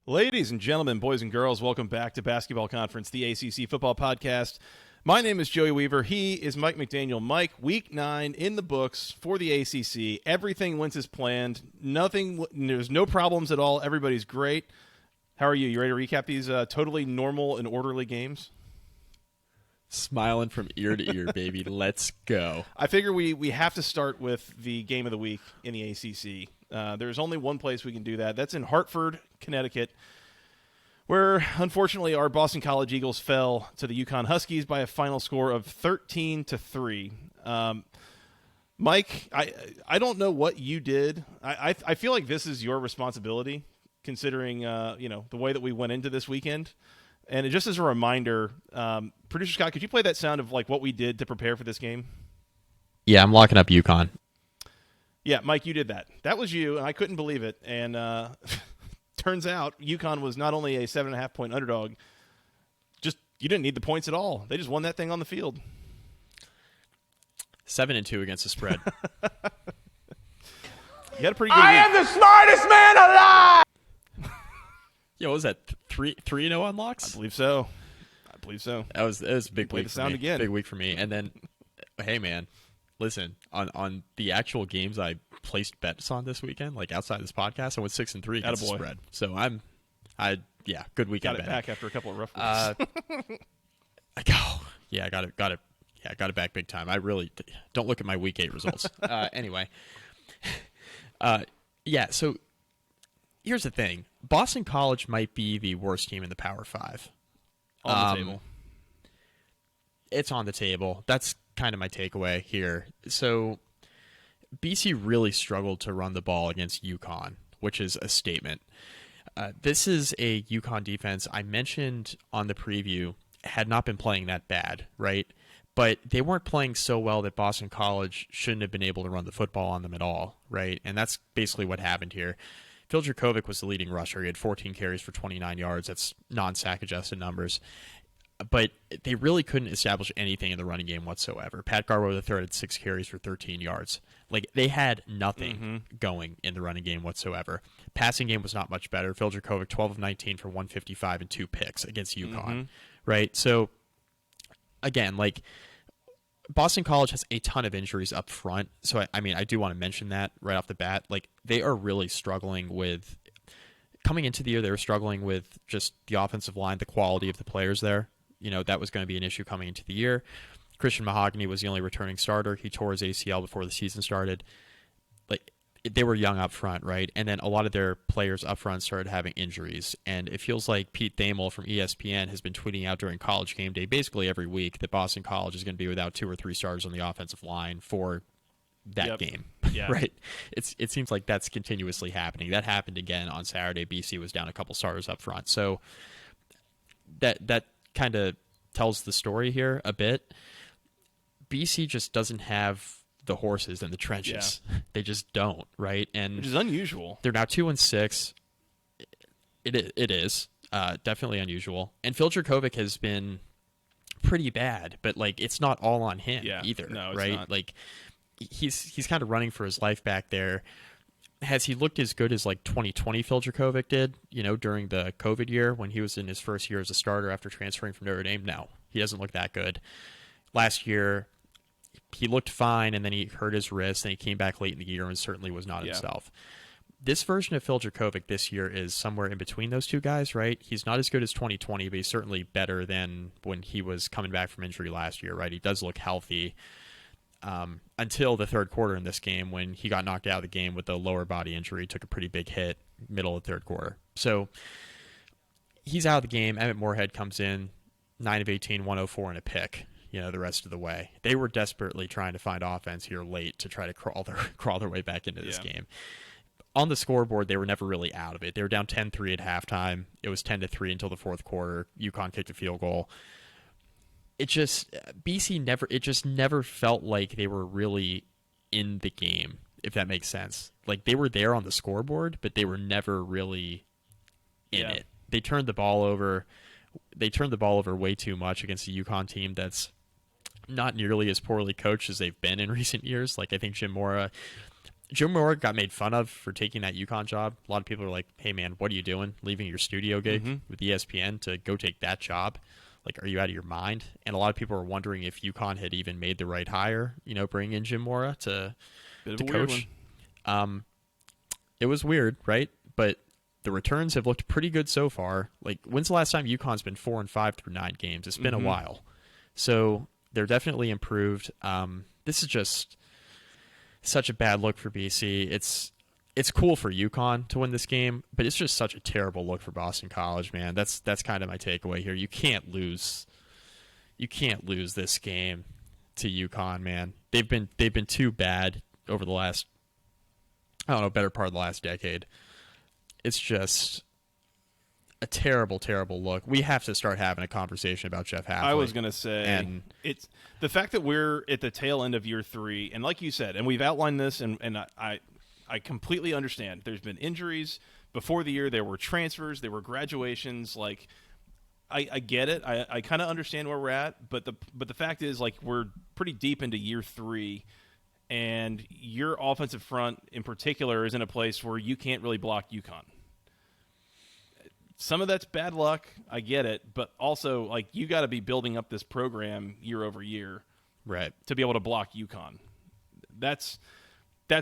Ladies and gentlemen, boys and girls, welcome back to Basketball Conference, the ACC Football Podcast. My name is Joey Weaver. He is Mike McDaniel. Mike, Week 9 in the books for the ACC. Everything went as planned. There's no problems at all. Everybody's great. How are you? You ready to recap these totally normal and orderly games? Smiling from ear to ear, baby. Let's go. I figure we have to start with the game of the week in the ACC. There's only one place we can do that. That's in Hartford, Connecticut, where, unfortunately, our Boston College Eagles fell to the UConn Huskies by a final score of 13-3. Mike, I don't know what you did. I feel like this is your responsibility, considering the way that we went into this weekend. And just as a reminder, Producer Scott, could you play that sound of like what we did to prepare for this game? Yeah, I'm locking up UConn. Yeah, Mike, you did that. That was you, and I couldn't believe it. And turns out UConn was not only a 7.5-point underdog, just you didn't need the points at all. They just won that thing on the field. 7-2 against the spread. You had a pretty good I week. am the smartest man alive! Yeah, what was that? 3-0 on locks? I believe so. That was a big Play week the for sound me. again. Big week for me. And then, hey man, listen, on the actual games I placed bets on this weekend, like outside this podcast, I went 6-3 against the spread. So good weekend. Got it betting. back after a couple of rough weeks. I got it back big time. I really don't look at my week 8 results. Anyway, so here's the thing. Boston College might be the worst team in the Power 5. On the table. It's on the table. That's kind of my takeaway here. So BC really struggled to run the ball against UConn, which is a statement. This is a UConn defense I mentioned on the preview had not been playing that bad, right? But they weren't playing so well that Boston College shouldn't have been able to run the football on them at all, right? And that's basically what happened here. Phil Dracovic was the leading rusher. He had 14 carries for 29 yards. That's non-sack adjusted numbers. But they really couldn't establish anything in the running game whatsoever. Pat Garbo III had 6 carries for 13 yards. Like, they had nothing going in the running game whatsoever. Passing game was not much better. Phil Dracovic, 12 of 19 for 155 and 2 picks against UConn, right? So, again, like, Boston College has a ton of injuries up front. So, I do want to mention that right off the bat. Like, they are really struggling with coming into the year. They were struggling with just the offensive line, the quality of the players there. That was going to be an issue coming into the year. Christian Mahogany was the only returning starter. He tore his ACL before the season started. Like, they were young up front, right? And then a lot of their players up front started having injuries. And it feels like Pete Thamel from ESPN has been tweeting out during College Game Day basically every week that Boston College is going to be without 2 or 3 starters on the offensive line for that game. Yeah. Right? It seems like that's continuously happening. That happened again on Saturday. BC was down a couple starters up front. So that kind of tells the story here a bit. BC just doesn't have the horses in the trenches. Yeah. They just don't, right? And which is unusual. They're now 2-6. It is definitely unusual. And Phil Dracovic has been pretty bad, but like it's not all on him either, no, right? Not. Like he's kind of running for his life back there. Has he looked as good as like 2020 Phil Dracovic did, during the COVID year when he was in his first year as a starter after transferring from Notre Dame? No, he doesn't look that good. Last year, he looked fine, and then he hurt his wrist, and he came back late in the year and certainly was not himself. This version of Phil Dracovic this year is somewhere in between those two guys, right? He's not as good as 2020, but he's certainly better than when he was coming back from injury last year, right? He does look healthy. Until the third quarter in this game when he got knocked out of the game with a lower body injury, took a pretty big hit middle of the third quarter. So he's out of the game. Emmett Moorhead comes in, 9 of 18, 104 and a pick, the rest of the way. They were desperately trying to find offense here late to try to crawl their way back into this game. On the scoreboard, they were never really out of it. They were down 10-3 at halftime. It was 10-3 until the fourth quarter. UConn kicked a field goal. BC never felt like they were really in the game, if that makes sense. Like they were there on the scoreboard, but they were never really in it. They turned the ball over. They turned the ball over way too much against a UConn team that's not nearly as poorly coached as they've been in recent years. Like I think Jim Mora Jim Moore got made fun of for taking that UConn job. A lot of people are like, hey, man, what are you doing? Leaving your studio gig with ESPN to go take that job? Like, are you out of your mind? And a lot of people are wondering if UConn had even made the right hire, bringing in Jim Mora to coach. It was weird, right? But the returns have looked pretty good so far. Like, when's the last time UConn's been 4-5 through 9 games? It's been a while. So they're definitely improved. This is just such a bad look for BC. It's cool for UConn to win this game, but it's just such a terrible look for Boston College, man. That's kind of my takeaway here. You can't lose this game to UConn, man. They've been too bad over the last, better part of the last decade. It's just a terrible, terrible look. We have to start having a conversation about Jeff Hafley. I was going to say, and it's the fact that we're at the tail end of year 3, and like you said, and we've outlined this, and I completely understand. There's been injuries before the year. There were transfers. There were graduations. Like, I get it. I kind of understand where we're at. But the fact is, like, we're pretty deep into year 3, and your offensive front in particular is in a place where you can't really block UConn. Some of that's bad luck. I get it. But also, like, you got to be building up this program year over year, right, to be able to block UConn. That's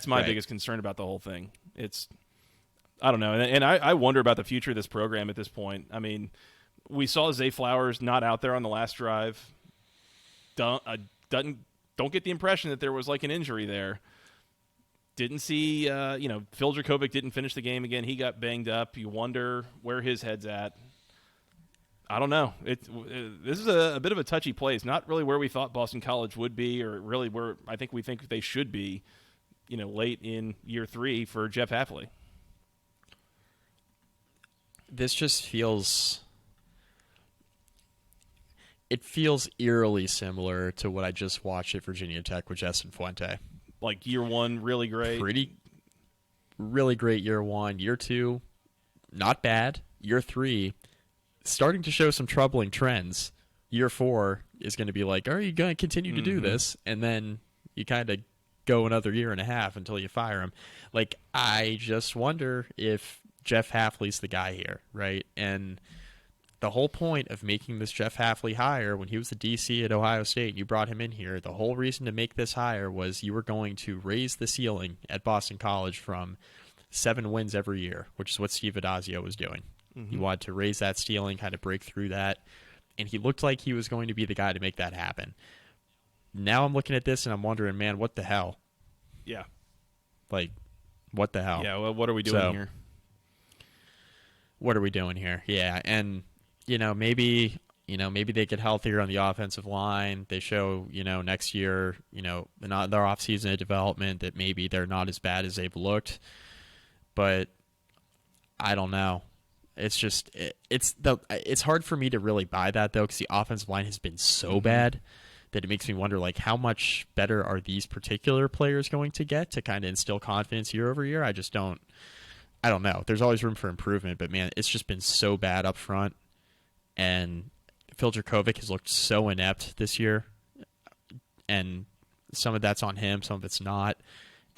my biggest concern about the whole thing. I don't know. And I wonder about the future of this program at this point. I mean, we saw Zay Flowers not out there on the last drive. Don't get the impression that there was like an injury there. Didn't see, Phil Dracovic didn't finish the game again. He got banged up. You wonder where his head's at. I don't know. This is a bit of a touchy place. Not really where we thought Boston College would be, or really where we think they should be, late in year 3 for Jeff Hafley. This just feels eerily similar to what I just watched at Virginia Tech with Justin Fuente. Like year 1, really great. Really great year 1. Year 2, not bad. Year 3, starting to show some troubling trends. Year 4 is going to be like, are you going to continue to do this? And then you kind of go another year and a half until you fire him. Like, I just wonder if Jeff Hafley's the guy here, right? And the whole point of making this Jeff Hafley hire when he was the DC at Ohio State, you brought him in here, the whole reason to make this hire was you were going to raise the ceiling at Boston College from 7 wins every year, which is what Steve Addazio was doing. He wanted to raise that ceiling, kind of break through that, and he looked like he was going to be the guy to make that happen. Now I'm looking at this and I'm wondering, man, what the hell? Yeah. Like, what the hell? Yeah, well, what are we doing here? What are we doing here? Yeah, and maybe they get healthier on the offensive line. They show, next year, not their offseason development that maybe they're not as bad as they've looked. But I don't know. It's just it's hard for me to really buy that though, because the offensive line has been so bad that it makes me wonder, like, how much better are these particular players going to get to kind of instill confidence year over year? I don't know. There's always room for improvement, but man, it's just been so bad up front. And Phil Dracovic has looked so inept this year. And some of that's on him, some of it's not.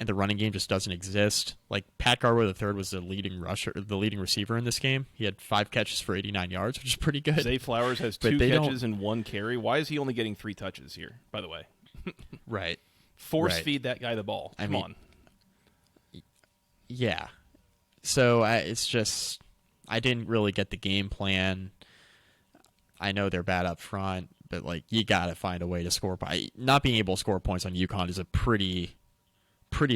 And the running game just doesn't exist. Like, Pat Garwood III was the leading receiver in this game. He had 5 catches for 89 yards, which is pretty good. Zay Flowers has 2 catches and 1 carry. Why is he only getting 3 touches here, by the way? Right. Force feed that guy the ball. Come on. Yeah. So it's just, I didn't really get the game plan. I know they're bad up front, but like, you got to find a way to score. Not being able to score points on UConn is a pretty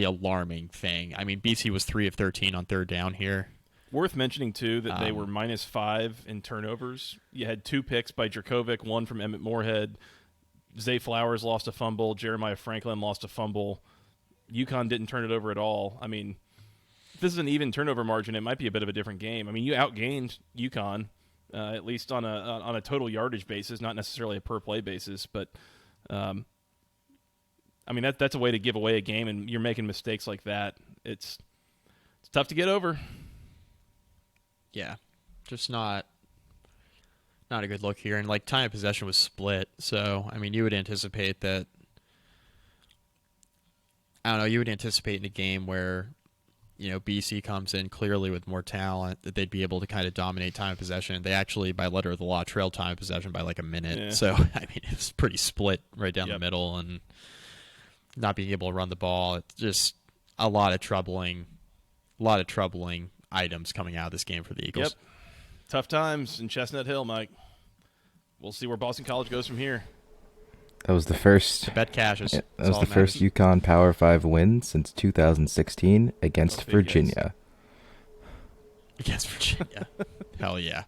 alarming thing. I mean, BC was 3 of 13 on third down here. Worth mentioning, too, that they were -5 in turnovers. You had 2 picks by Dracovic, 1 from Emmett Moorhead. Zay Flowers lost a fumble. Jeremiah Franklin lost a fumble. UConn didn't turn it over at all. I mean, if this is an even turnover margin, it might be a bit of a different game. I mean, you outgained UConn, at least on a total yardage basis, not necessarily a per-play basis. But, I mean, that's a way to give away a game, and you're making mistakes like that. It's tough to get over. Yeah, just not a good look here. And, like, time of possession was split. So, I mean, you would anticipate that. I don't know, you would anticipate in a game where, BC comes in clearly with more talent, that they'd be able to kind of dominate time of possession. They actually, by letter of the law, trailed time of possession by like a minute. Yeah. So, I mean, it was pretty split right down the Yep. middle, and not being able to run the ball. It's just a lot of troubling items coming out of this game for the Eagles. Yep. Tough times in Chestnut Hill, Mike. We'll see where Boston College goes from here. That was the first. Bet cashes. That That's was all the that first matters. UConn Power 5 win since 2016 against big Virginia. Against Virginia. Hell yeah.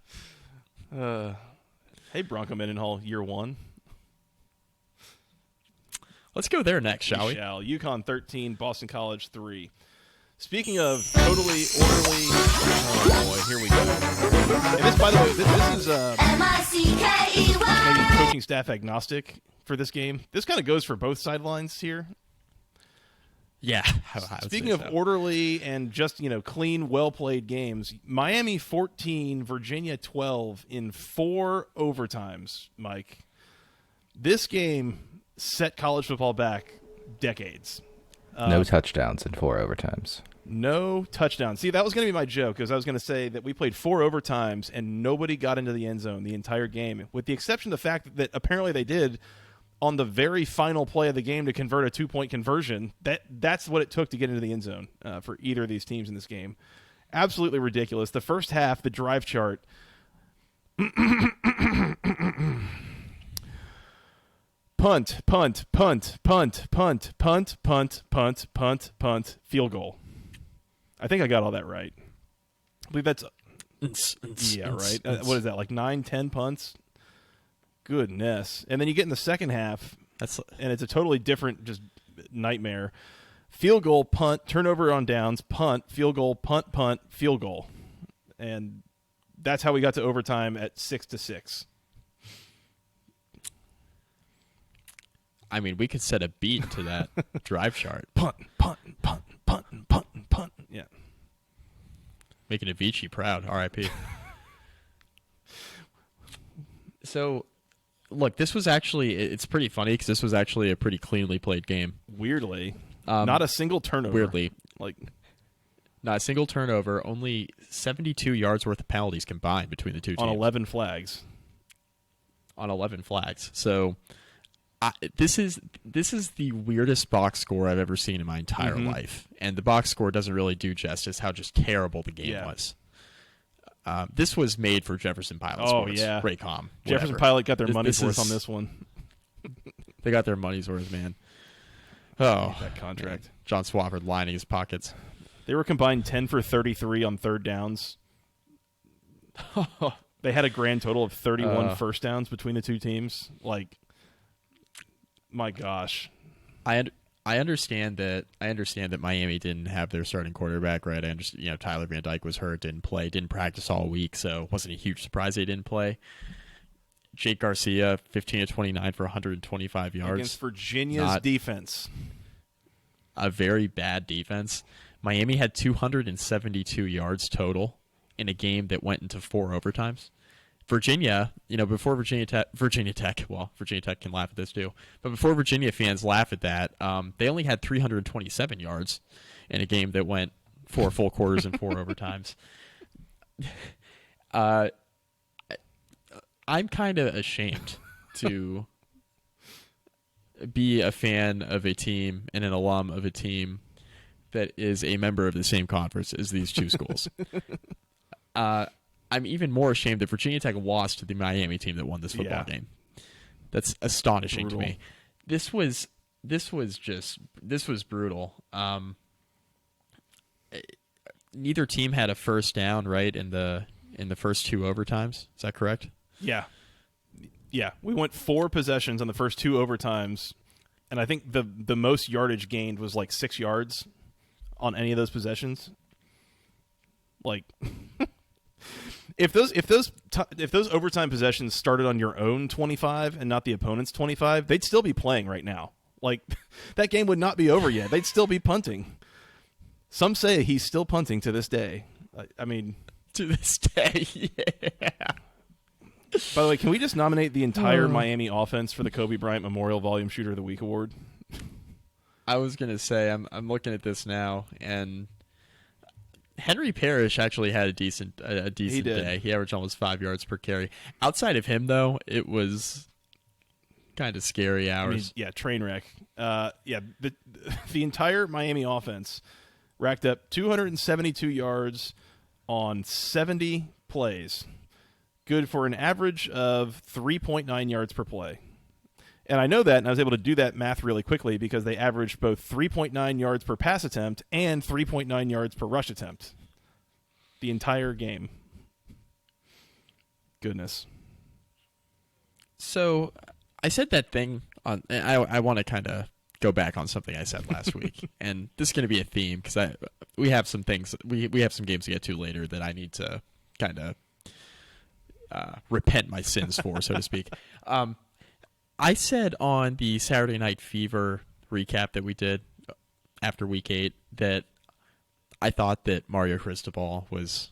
Hey, Bronco Mendenhall, year one. Let's go there next, shall we? Shall. UConn 13, Boston College 3. Speaking of totally orderly, oh boy, here we go. And this, by the way, this is maybe coaching staff agnostic for this game. This kind of goes for both sidelines here. Yeah. Speaking of orderly and just, clean, well-played games, Miami 14, Virginia 12 in 4 overtimes, Mike. This game set college football back decades. No touchdowns in 4 overtimes. No touchdowns. See, that was going to be my joke, because I was going to say that we played 4 overtimes and nobody got into the end zone the entire game, with the exception of the fact that apparently they did on the very final play of the game to convert a 2-point conversion. That's what it took to get into the end zone for either of these teams in this game. Absolutely ridiculous. The first half, the drive chart. Punt, punt, punt, punt, punt, punt, punt, punt, punt, punt, field goal. I think I got all that right. I believe that's yeah, right. What is that? Like 9, 10 punts? Goodness. And then you get in the second half, and it's a totally different just nightmare. Field goal, punt, turnover on downs, punt, field goal, punt, punt, field goal. And that's how we got to overtime at 6-6. I mean, we could set a beat to that drive chart. Punt, punt, punt, punt, punt, punt. Yeah. Making Avicii proud. R.I.P. So, look, this was actually, it's pretty funny because this was actually a pretty cleanly played game. Weirdly. Not a single turnover. Weirdly. Like, not a single turnover, only 72 yards worth of penalties combined between the two teams. on 11 flags. On 11 flags. So, this is the weirdest box score I've ever seen in my entire life. And the box score doesn't really do justice how just terrible the game was. This was made for Jefferson Pilot Sports. Yeah. Raycom. Jefferson whatever. Pilot got their money's worth is- on this one. They got their money's worth, man. Oh, That contract. man. John Swafford lining his pockets. They were combined 10 for 33 on third downs. They had a grand total of 31 first downs between the two teams. Like, my gosh. I understand that Miami didn't have their starting quarterback, right? I understand, Tyler Van Dyke was hurt, didn't play, didn't practice all week, so it wasn't a huge surprise they didn't play. Jake Garcia, 15 of 29 for 125 yards. Against Virginia's defense. A very bad defense. Miami had 272 yards total in a game that went into 4 overtimes. Virginia, before Virginia Tech, well, Virginia Tech can laugh at this too, but before Virginia fans laugh at that, they only had 327 yards in a game that went 4 full quarters and 4 overtimes. I'm kind of ashamed to be a fan of a team and an alum of a team that is a member of the same conference as these two schools. I'm even more ashamed that Virginia Tech lost to the Miami team that won this football game. That's astonishing to me. This was brutal. Neither team had a first down, right, in the first 2 overtimes. Is that correct? Yeah. Yeah. We went 4 possessions on the first 2 overtimes, and I think the most yardage gained was like 6 yards on any of those possessions. Like, if those overtime possessions started on your own 25 and not the opponent's 25, they'd still be playing right now. Like, that game would not be over yet. They'd still be punting. Some say he's still punting to this day. I mean, to this day, yeah. By the way, can we just nominate the entire Miami offense for the Kobe Bryant Memorial Volume Shooter of the Week award? I was gonna say I'm looking at this now, and Henry Parrish actually had a decent day. He averaged almost 5 yards per carry. Outside of him, though, it was kind of scary hours. Train wreck. The entire Miami offense racked up 272 yards on 70 plays. Good for an average of 3.9 yards per play. And I know that, and I was able to do that math really quickly because they averaged both 3.9 yards per pass attempt and 3.9 yards per rush attempt the entire game. Goodness. So I said that thing on. I want to kind of go back on something I said last week, and this is going to be a theme because we have some things we have some games to get to later that I need to kind of repent my sins for, so to speak. I said on the Saturday Night Fever recap that we did after Week 8 that I thought that Mario Cristobal was,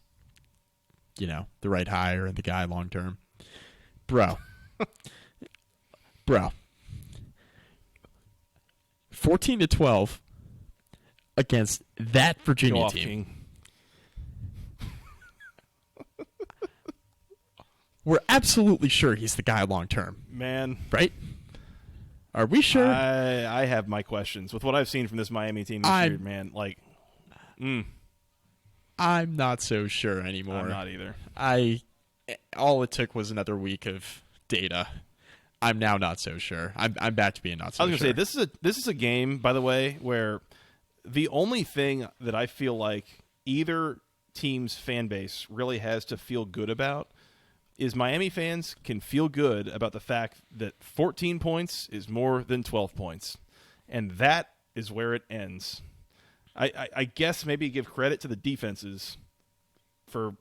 the right hire and the guy long term. Bro. 14-12 against that Virginia team. King. We're absolutely sure he's the guy long term. Man. Right? Are we sure? I have my questions. With what I've seen from this Miami team this year, man, I'm not so sure anymore. I'm not either. All it took was another week of data. I'm now not so sure. I'm back to being not so sure. I was going to say, this is a game, by the way, where the only thing that I feel like either team's fan base really has to feel good about is Miami fans can feel good about the fact that 14 points is more than 12 points. And that is where it ends. I guess maybe give credit to the defenses for,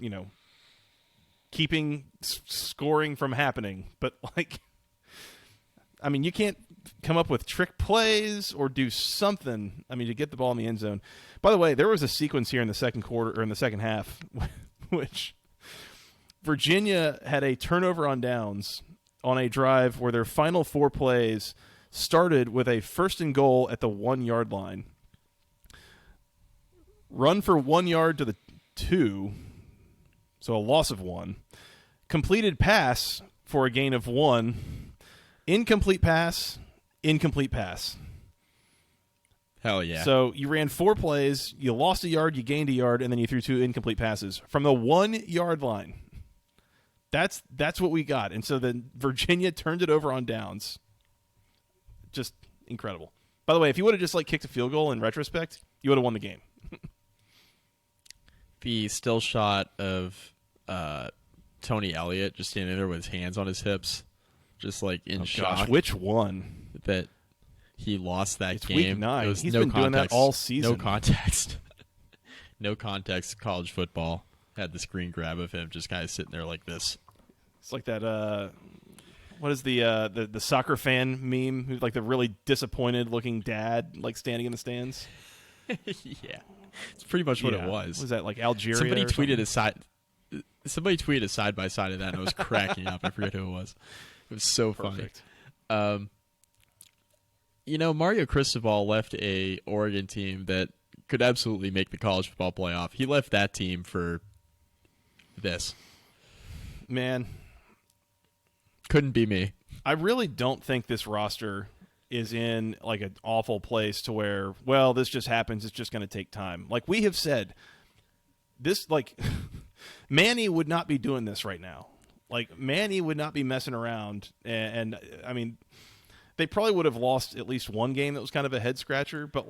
keeping scoring from happening. But, you can't come up with trick plays or do something, to get the ball in the end zone. By the way, there was a sequence here in the second quarter or in the second half which Virginia had a turnover on downs on a drive where their final 4 plays started with a 1st and goal at the 1-yard line. Run for 1 yard to the 2, so a loss of 1. Completed pass for a gain of 1. Incomplete pass, incomplete pass. Hell yeah. So you ran 4 plays, you lost a yard, you gained a yard, and then you threw 2 incomplete passes from the 1-yard line. That's what we got. And so then Virginia turned it over on downs. Just incredible. By the way, if you would have just kicked a field goal in retrospect, you would have won the game. The still shot of Tony Elliott just standing there with his hands on his hips, just in shock. Gosh, which one? That he lost that it's game. Week 9. He's been doing that all season. No context. No context. College football had the screen grab of him just kind of sitting there like this. It's like that. What is the soccer fan meme? Who's the really disappointed looking dad, standing in the stands? Yeah, it's pretty much what it was. Was that Algeria? Somebody tweeted a side by side of that, and I was cracking up. I forget who it was. It was so Perfect. funny. Mario Cristobal left a Oregon team that could absolutely make the college football playoff. He left that team for this. Man. Couldn't be me. I really don't think this roster is in an awful place to where, well, this just happens. It's just going to take time. Like we have said, this Manny would not be doing this right now. Manny would not be messing around. And they probably would have lost at least one game that was kind of a head scratcher, but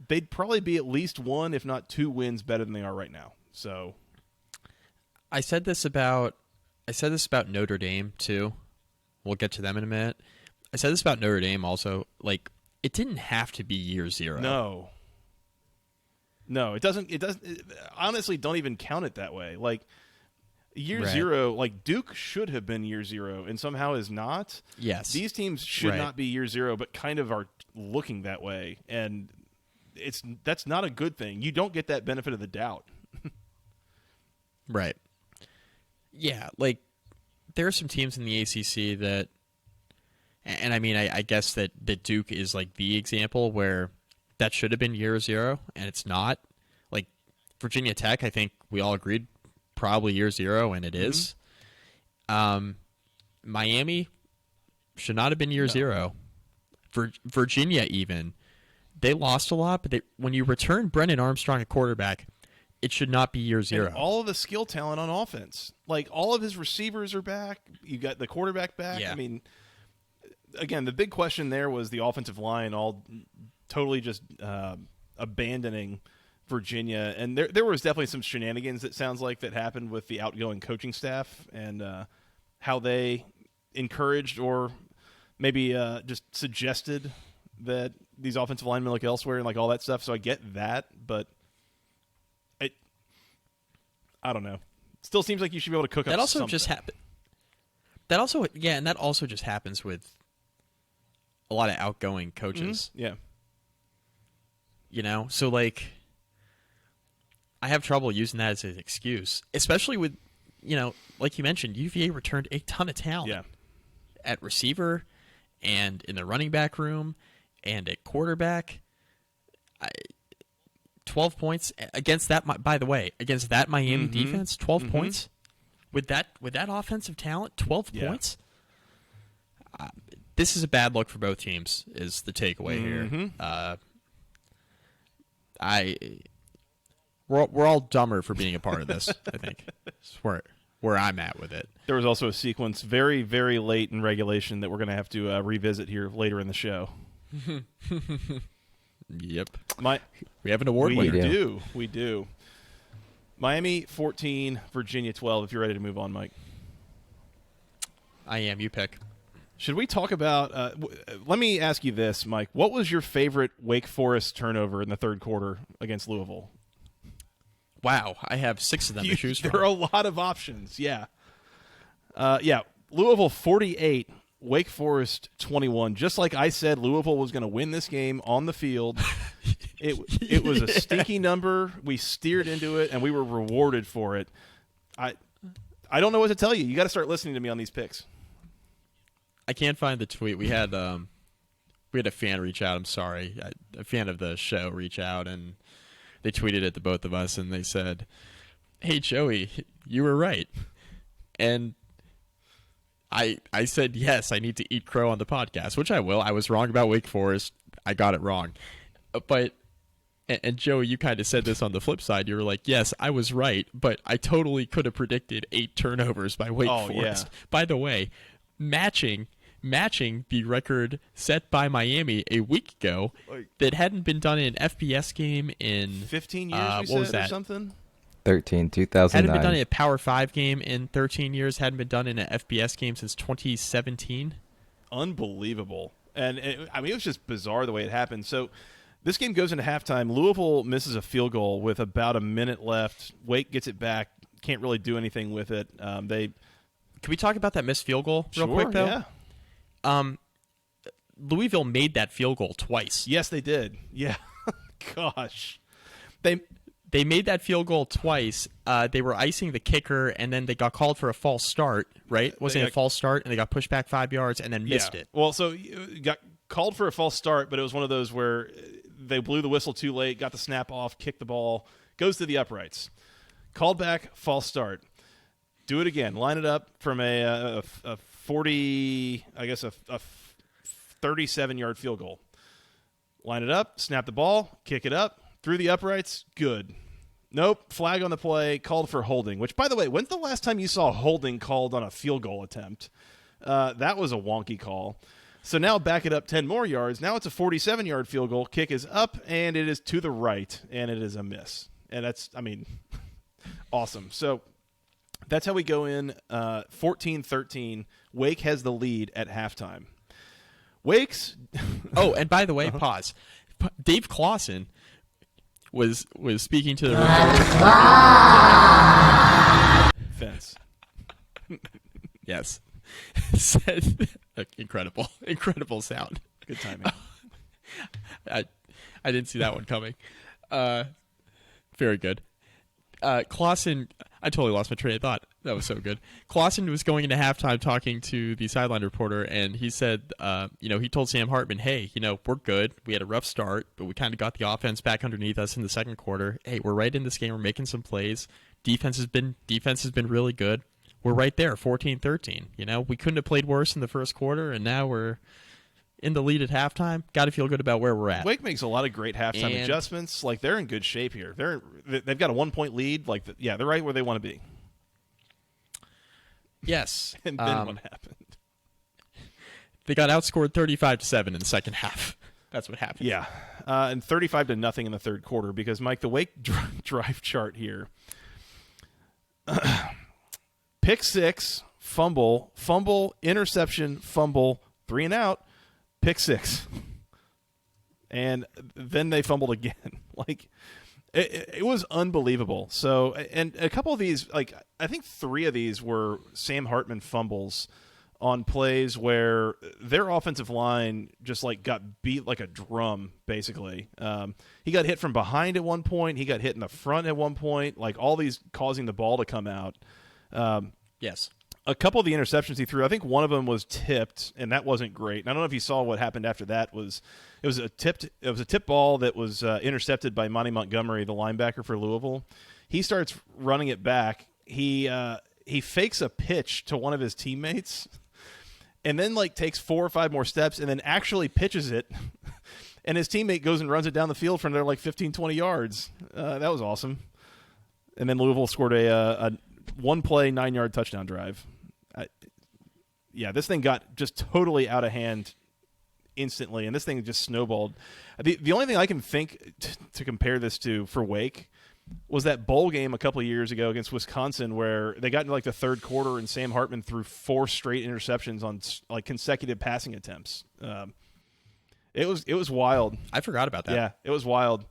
they'd probably be at least 1, if not 2 wins better than they are right now. So I said this about Notre Dame too. We'll get to them in a minute. I said this about Notre Dame also. It didn't have to be year 0. No, it doesn't. Honestly, don't even count it that way. Year Right. 0, Duke should have been year 0 and somehow is not. Yes. These teams should Right. not be year 0, but kind of are looking that way. And that's not a good thing. You don't get that benefit of the doubt. Right. Yeah, there are some teams in the ACC that, and I guess that Duke is the example where that should have been year zero, and it's not. Like Virginia Tech, I think we all agreed probably year zero, and it is. Miami should not have been year zero. Virginia even. They lost a lot, but when you return Brennan Armstrong at quarterback, it should not be year zero. And all of the skill talent on offense. Like, all of his receivers are back. You got the quarterback back. Yeah. I mean, again, the big question there was the offensive line all totally just abandoning Virginia. And there was definitely some shenanigans, it sounds like, that happened with the outgoing coaching staff and how they encouraged or maybe just suggested that these offensive linemen look elsewhere and like all that stuff. So I get that, but I don't know. Still seems like you should be able to cook that up also something. just happened. That also, yeah, and that also just happens with a lot of outgoing coaches. Yeah. You know, so like, I have trouble using that as an excuse, especially with, you know, like you mentioned, UVA returned a ton of talent at receiver and in the running back room and at quarterback. 12 points against that. By the way, against that Miami defense, 12 points with that offensive talent, 12 points. This is a bad look for both teams. Is the takeaway here? We're all dumber for being a part of this. I think that's where I'm at with it. There was also a sequence very, very late in regulation that we're going to have to revisit here later in the show. Yep. We have an award winner. We do. Miami 14, Virginia 12. If you're ready to move on, Mike. I am. You pick. Should we talk about let me ask you this, Mike. What was your favorite Wake Forest turnover in the third quarter against Louisville? Wow, I have 6 of them to choose from. There are a lot of options, yeah. Louisville 48, Wake Forest 21. Just like I said, Louisville was going to win this game on the field. It was a stinky number. We steered into it, and we were rewarded for it. I don't know what to tell you. You got to start listening to me on these picks. I can't find the tweet. We had a fan reach out. I'm sorry, a fan of the show reach out, and they tweeted at the both of us, and they said, "Hey Joey, you were right." And I said, yes, I need to eat crow on the podcast, which I will. I was wrong about Wake Forest. I got it wrong. But and Joey, you kind of said this on the flip side. You were like, yes, I was right, but I totally could have predicted 8 turnovers by Wake Forest. Yeah. By the way, matching the record set by Miami a week ago that hadn't been done in an FBS game in 15 years, what was that? or something? 2009. Hadn't been done in a Power 5 game in 13 years. Hadn't been done in an FBS game since 2017. Unbelievable. And it was just bizarre the way it happened. So this game goes into halftime. Louisville misses a field goal with about a minute left. Wake gets it back. Can't really do anything with it. Can we talk about that missed field goal real quick, though? Yeah. Louisville made that field goal twice. Yes, they did. Yeah. Gosh. They made that field goal twice. They were icing the kicker, and then they got called for a false start, right? Wasn't it a false start? And they got pushed back 5 yards and then missed it. Well, so you got called for a false start, but it was one of those where they blew the whistle too late, got the snap off, kicked the ball, goes to the uprights. Called back, false start. Do it again. Line it up from a 40, I guess a 37-yard field goal. Line it up, snap the ball, kick it up, through the uprights, good. Nope, flag on the play, called for holding, which, by the way, when's the last time you saw holding called on a field goal attempt? That was a wonky call. So now back it up 10 more yards. Now it's a 47-yard field goal. Kick is up, and it is to the right, and it is a miss. And that's, awesome. So that's how we go in 14-13. Wake has the lead at halftime. Wake's Oh, and by the way, pause. Dave Clawson was speaking to the fence. Yes. Said incredible sound. Good timing. I didn't see that one coming. Very good. Clausen, I totally lost my train of thought. That was so good. Clausen was going into halftime talking to the sideline reporter, and he said, he told Sam Hartman, hey, we're good. We had a rough start, but we kind of got the offense back underneath us in the second quarter. Hey, we're right in this game. We're making some plays. Defense has been really good. We're right there, 14-13. We couldn't have played worse in the first quarter, and now we're in the lead at halftime. Got to feel good about where we're at. Wake makes a lot of great halftime adjustments. Like, they're in good shape here. They've got a 1-point lead. Like, they're right where they want to be. Yes. And then what happened? They got outscored 35-7 in the second half. That's what happened. Yeah, and 35-0 in the third quarter because, Mike, the Wake drive chart here. Pick six, fumble, interception, fumble, 3 and out, pick six. And then they fumbled again. Like, it was unbelievable. So, and a couple of these, like, I think 3 of these were Sam Hartman fumbles on plays where their offensive line just, like, got beat like a drum, basically. He got hit from behind at one point. He got hit in the front at one point. Like, all these causing the ball to come out. Yes. A couple of the interceptions he threw, I think one of them was tipped, and that wasn't great. And I don't know if you saw what happened after that. It was a tip ball that was intercepted by Monty Montgomery, the linebacker for Louisville. He starts running it back. He fakes a pitch to one of his teammates, and then takes 4 or 5 more steps, and then actually pitches it. And his teammate goes and runs it down the field from there 15, 20 yards. That was awesome. And then Louisville scored a one-play, 9-yard touchdown drive. This thing got just totally out of hand instantly, and this thing just snowballed. The only thing I can think to compare this to for Wake was that bowl game a couple of years ago against Wisconsin where they got into the third quarter and Sam Hartman threw 4 straight interceptions on consecutive passing attempts. It was wild. I forgot about that. Yeah, it was wild.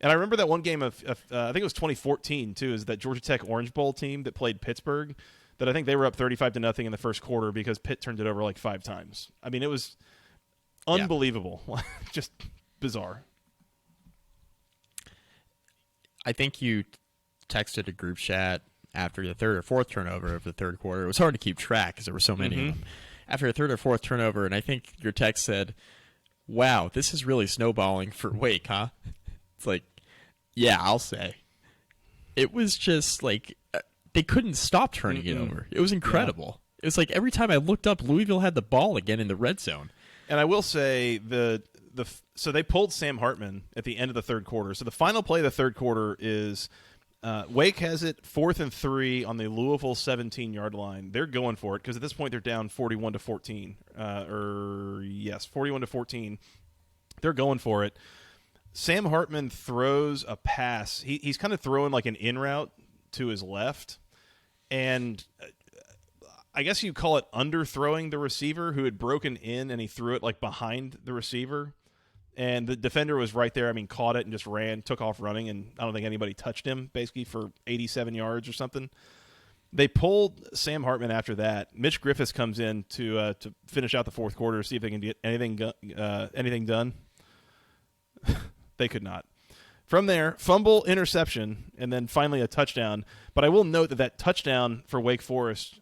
And I remember that one game of I think it was 2014 too, is that Georgia Tech Orange Bowl team that played Pittsburgh, that I think they were up 35-0 in the first quarter because Pitt turned it over 5 times. I mean, it was unbelievable. Yeah. Just bizarre. I think you texted a group chat after the third or fourth turnover of the third quarter. It was hard to keep track because there were so many of them. After a third or fourth turnover, and I think your text said, wow, this is really snowballing for Wake, huh? It's yeah, I'll say. It was just they couldn't stop turning it over. It was incredible. Yeah. It was every time I looked up, Louisville had the ball again in the red zone. And I will say so they pulled Sam Hartman at the end of the third quarter. So the final play of the third quarter is Wake has it 4th and 3 on the Louisville 17-yard line. They're going for it because at this point they're down 41-14. 41-14. They're going for it. Sam Hartman throws a pass. He's kind of throwing an in route to his left, and I guess you call it underthrowing the receiver who had broken in, and he threw it behind the receiver. And the defender was right there. I mean, caught it and just ran, took off running, and I don't think anybody touched him, basically, for 87 yards or something. They pulled Sam Hartman after that. Mitch Griffiths comes in to finish out the fourth quarter, see if they can get anything done. They could not. From there, fumble, interception, and then finally a touchdown. But I will note that touchdown for Wake Forest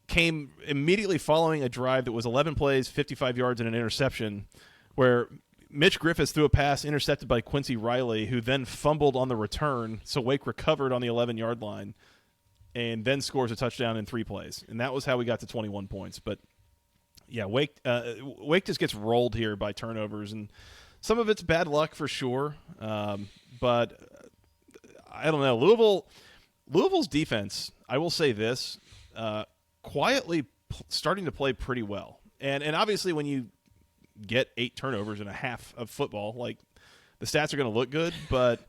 came immediately following a drive that was 11 plays, 55 yards, and an interception, where Mitch Griffiths threw a pass intercepted by Quincy Riley, who then fumbled on the return, so Wake recovered on the 11-yard line and then scores a touchdown in 3 plays. And that was how we got to 21 points. But, yeah, Wake just gets rolled here by turnovers, and some of it's bad luck for sure. But I don't know. Louisville's defense, I will say this, quietly starting to play pretty well. And obviously when you get 8 turnovers in a half of football, the stats are going to look good, but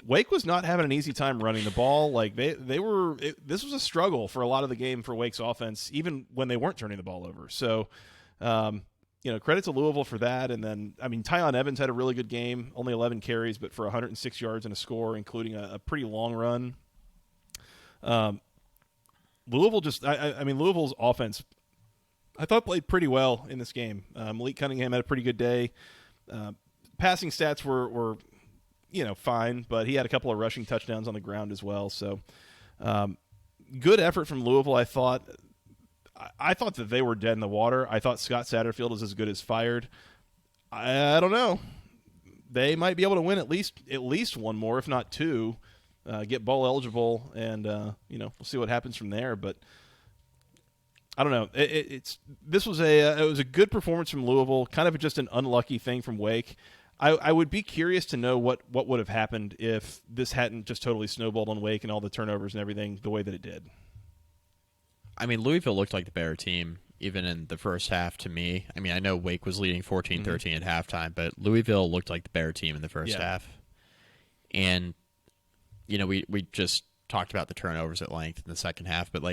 Wake was not having an easy time running the ball. This was a struggle for a lot of the game for Wake's offense, even when they weren't turning the ball over. So, credit to Louisville for that. And then, Tyon Evans had a really good game, only 11 carries, but for 106 yards and a score, including a pretty long run. Louisville's offense, I thought, played pretty well in this game. Malik Cunningham had a pretty good day. Passing stats were fine, but he had a couple of rushing touchdowns on the ground as well. So good effort from Louisville. I thought that they were dead in the water. I thought Scott Satterfield was as good as fired. I don't know. They might be able to win at least one more, if not two, get bowl eligible, and we'll see what happens from there. But I don't know. It was a good performance from Louisville, kind of just an unlucky thing from Wake. I would be curious to know what would have happened if this hadn't just totally snowballed on Wake and all the turnovers and everything the way that it did. I mean, Louisville looked like the better team even in the first half to me. I mean, I know Wake was leading 14-13 at halftime, but Louisville looked like the better team in the first half. And, we just talked about the turnovers at length in the second half, but,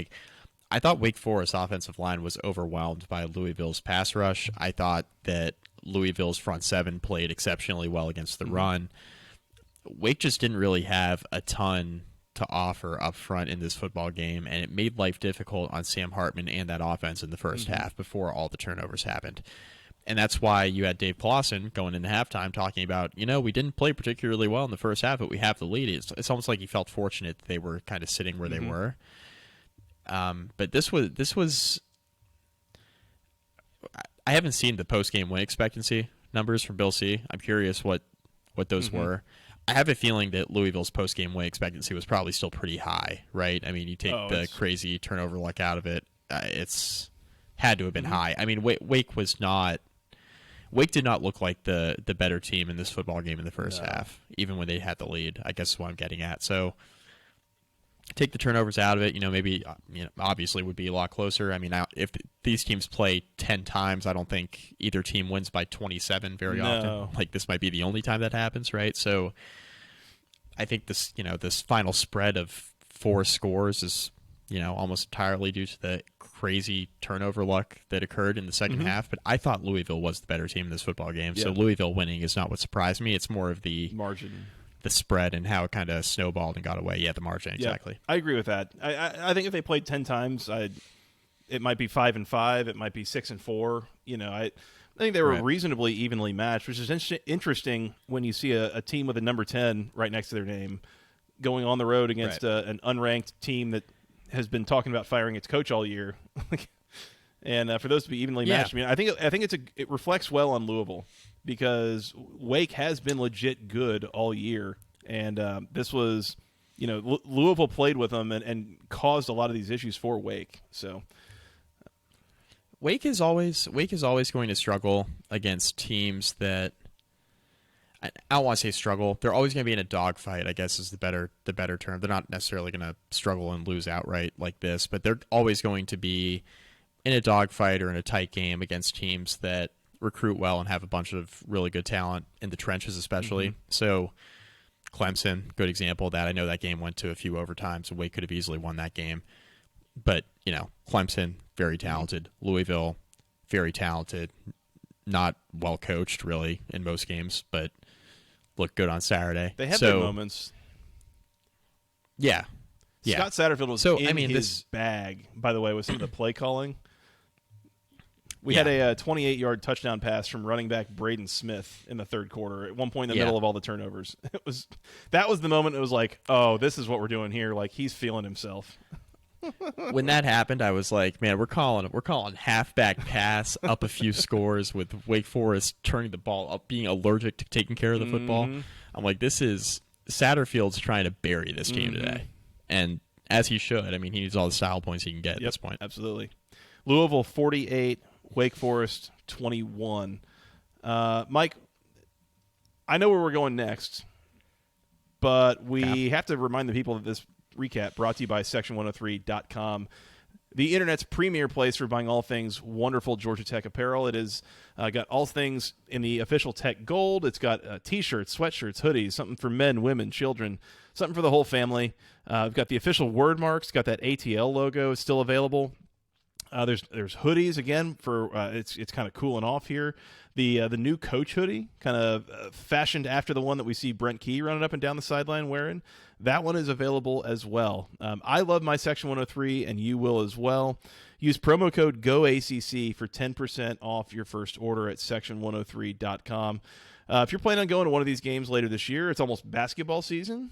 I thought Wake Forest's offensive line was overwhelmed by Louisville's pass rush. I thought that Louisville's front seven played exceptionally well against the run. Wake just didn't really have a ton to offer up front in this football game, and it made life difficult on Sam Hartman and that offense in the first half before all the turnovers happened. And that's why you had Dave Clawson going into halftime talking about, we didn't play particularly well in the first half, but we have the lead. It's almost like he felt fortunate that they were kind of sitting where they were. But this was I haven't seen the post-game win expectancy numbers from Bill C. I'm curious what those were. I have a feeling that Louisville's post-game win expectancy was probably still pretty high, right? I mean, you take the crazy turnover luck out of it, it's had to have been high. I mean, Wake did not look like the better team in this football game in the first half, even when they had the lead, I guess is what I'm getting at. So take the turnovers out of it, maybe obviously would be a lot closer. I mean, if these teams play 10 times, I don't think either team wins by 27 very often. This might be the only time that happens, right? So I think this final spread of 4 scores is, almost entirely due to the crazy turnover luck that occurred in the second half. But I thought Louisville was the better team in this football game. Yeah. So Louisville winning is not what surprised me. It's more of the margin, the spread, and how it kind of snowballed and got away. Yeah, the margin, exactly. Yeah, I agree with that. I think if they played 10 times, it might be 5-5. It might be 6-4. I think they were reasonably evenly matched, which is interesting when you see a team with a number 10 right next to their name going on the road against an unranked team that has been talking about firing its coach all year. And for those to be evenly matched, I think it reflects well on Louisville, because Wake has been legit good all year, and this was, Louisville played with them and caused a lot of these issues for Wake. So Wake is always going to struggle against teams that, I don't want to say struggle. They're always going to be in a dogfight, I guess is the better term. They're not necessarily going to struggle and lose outright like this, but they're always going to be in a dogfight or in a tight game against teams that recruit well and have a bunch of really good talent in the trenches especially. So Clemson, good example of that. I know that game went to a few overtimes, so Wake could have easily won that game. But, Clemson, very talented. Louisville, very talented. Not well coached, really, in most games, but looked good on Saturday. They had their moments. Yeah. Scott Satterfield was his bag, by the way, with some of the play calling. We had a 28-yard touchdown pass from running back Braden Smith in the third quarter at one point in the middle of all the turnovers. That was the moment it was like, oh, this is what we're doing here. Like, he's feeling himself. When that happened, I was like, man, we're calling halfback pass up a few scores with Wake Forest turning the ball up, being allergic to taking care of the football. I'm like, this is Satterfield's trying to bury this game today. And as he should. I mean, he needs all the style points he can get at this point. Absolutely. Louisville 48, Wake Forest 21. Mike, I know where we're going next, but we have to remind the people that this recap brought to you by section103.com, the internet's premier place for buying all things wonderful Georgia Tech apparel. It is got all things in the official Tech gold. It's got T-shirts, sweatshirts, hoodies, something for men, women, children, something for the whole family. We've got the official word marks. Got that ATL logo. It's still available. There's hoodies again for it's kind of cooling off here. The new coach hoodie, kind of fashioned after the one that we see Brent Key running up and down the sideline wearing. That one is available as well. I love my Section 103, and you will as well. Use promo code GOACC for 10% off your first order at section103.com. If you're planning on going to one of these games later this year, it's almost basketball season.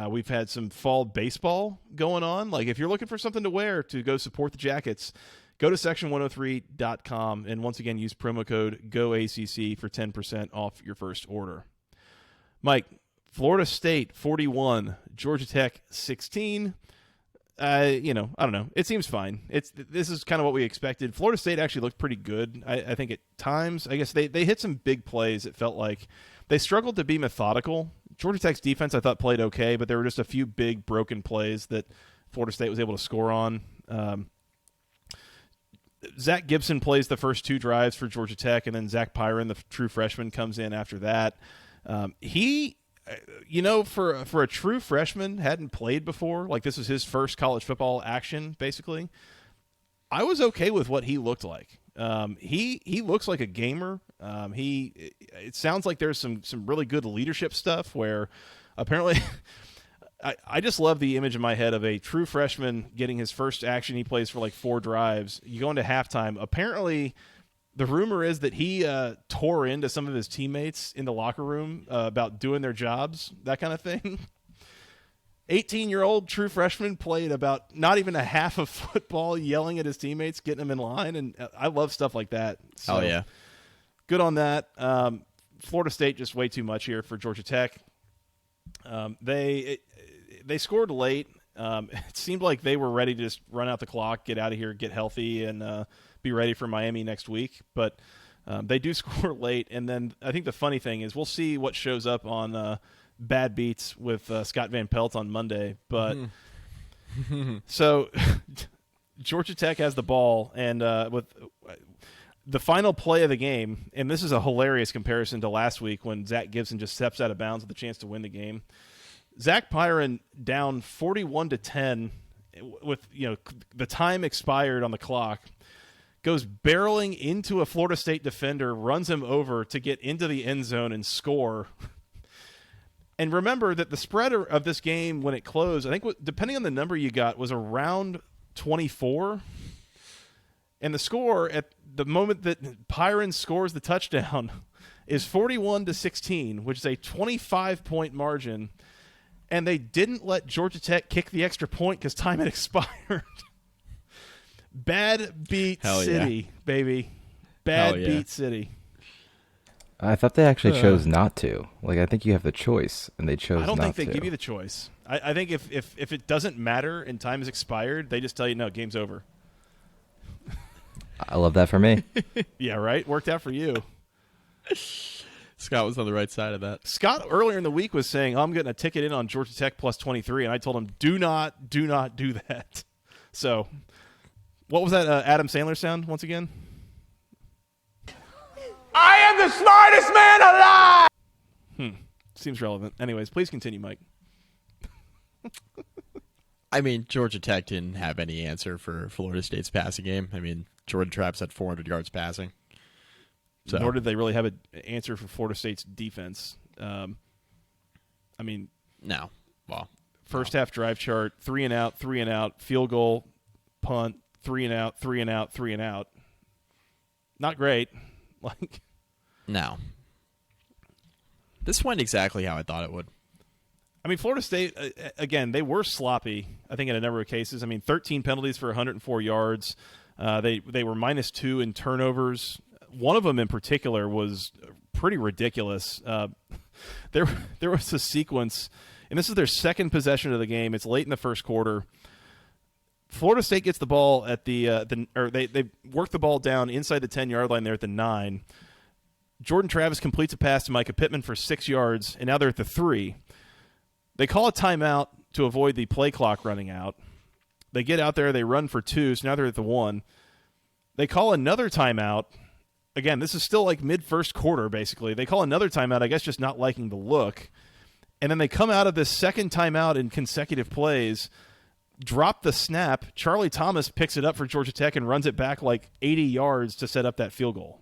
We've had some fall baseball going on. Like, if you're looking for something to wear to go support the Jackets, go to section103.com and once again use promo code GOACC for 10% off your first order. Mike, Florida State 41, Georgia Tech 16. I don't know. It seems fine. This is kind of what we expected. Florida State actually looked pretty good. I think at times, I guess they hit some big plays. It felt like they struggled to be methodical. Georgia Tech's defense I thought played okay, but there were just a few big broken plays that Florida State was able to score on. Zach Gibson plays the first 2 drives for Georgia Tech, and then Zach Pyron, the true freshman, comes in after that. He, for a true freshman, hadn't played before. Like, this was his first college football action, basically. I was okay with what he looked like. He looks like a gamer. It sounds like there's some really good leadership stuff where apparently I just love the image in my head of a true freshman getting his first action. He plays for like 4 drives. You go into halftime. Apparently, the rumor is that he tore into some of his teammates in the locker room about doing their jobs, that kind of thing. 18-year-old true freshman played about not even a half of football, yelling at his teammates, getting them in line, and I love stuff like that. So, yeah. Good on that. Florida State just way too much here for Georgia Tech. They scored late. It seemed like they were ready to just run out the clock, get out of here, get healthy, and be ready for Miami next week. But they do score late, and then I think the funny thing is we'll see what shows up on Bad Beats with Scott Van Pelt on Monday. But so Georgia Tech has the ball, and with the final play of the game, and this is a hilarious comparison to last week when Zach Gibson just steps out of bounds with a chance to win the game. Zach Pyron down 41-10 with the time expired on the clock, goes barreling into a Florida State defender, runs him over to get into the end zone and score. And remember that the spread of this game when it closed, I think depending on the number you got, was around 24. And the score at the moment that Pyron scores the touchdown is 41-16, which is a 25-point margin. And they didn't let Georgia Tech kick the extra point because time had expired. Bad beat city, baby. Bad beat city. I thought they actually chose not to. Like, I think you have the choice, and they chose not to. I don't think they give you the choice. I think if it doesn't matter and time has expired, they just tell you, no, game's over. I love that for me. Yeah, right? Worked out for you. Scott was on the right side of that. Scott earlier in the week was saying, I'm getting a ticket in on Georgia Tech plus 23, and I told him, do not do that. So, what was that Adam Sandler sound once again? I am the smartest man alive! Seems relevant. Anyways, please continue, Mike. I mean, Georgia Tech didn't have any answer for Florida State's passing game. I mean, Jordan Trapp's at 400 yards passing. So. Nor did they really have an answer for Florida State's defense. I mean, no. Well, first half drive chart: 3 and out, field goal, punt, 3 and out, 3 and out, 3 and out. Not great. No. This went exactly how I thought it would. I mean, Florida State, again, they were sloppy, I think, in a number of cases. I mean, 13 penalties for 104 yards. They were -2 in turnovers. One of them in particular was pretty ridiculous. There was a sequence, and this is their second possession of the game. It's late in the first quarter. Florida State gets the ball at they work the ball down inside the 10-yard line there at the 9. Jordan Travis completes a pass to Micah Pittman for 6 yards, and now they're at the 3. They call a timeout to avoid the play clock running out. They get out there, they run for 2, so now they're at the 1. They call another timeout. Again, this is still like mid-first quarter, basically. They call another timeout, I guess just not liking the look. And then they come out of this second timeout in consecutive plays, drop the snap. Charlie Thomas picks it up for Georgia Tech and runs it back like 80 yards to set up that field goal.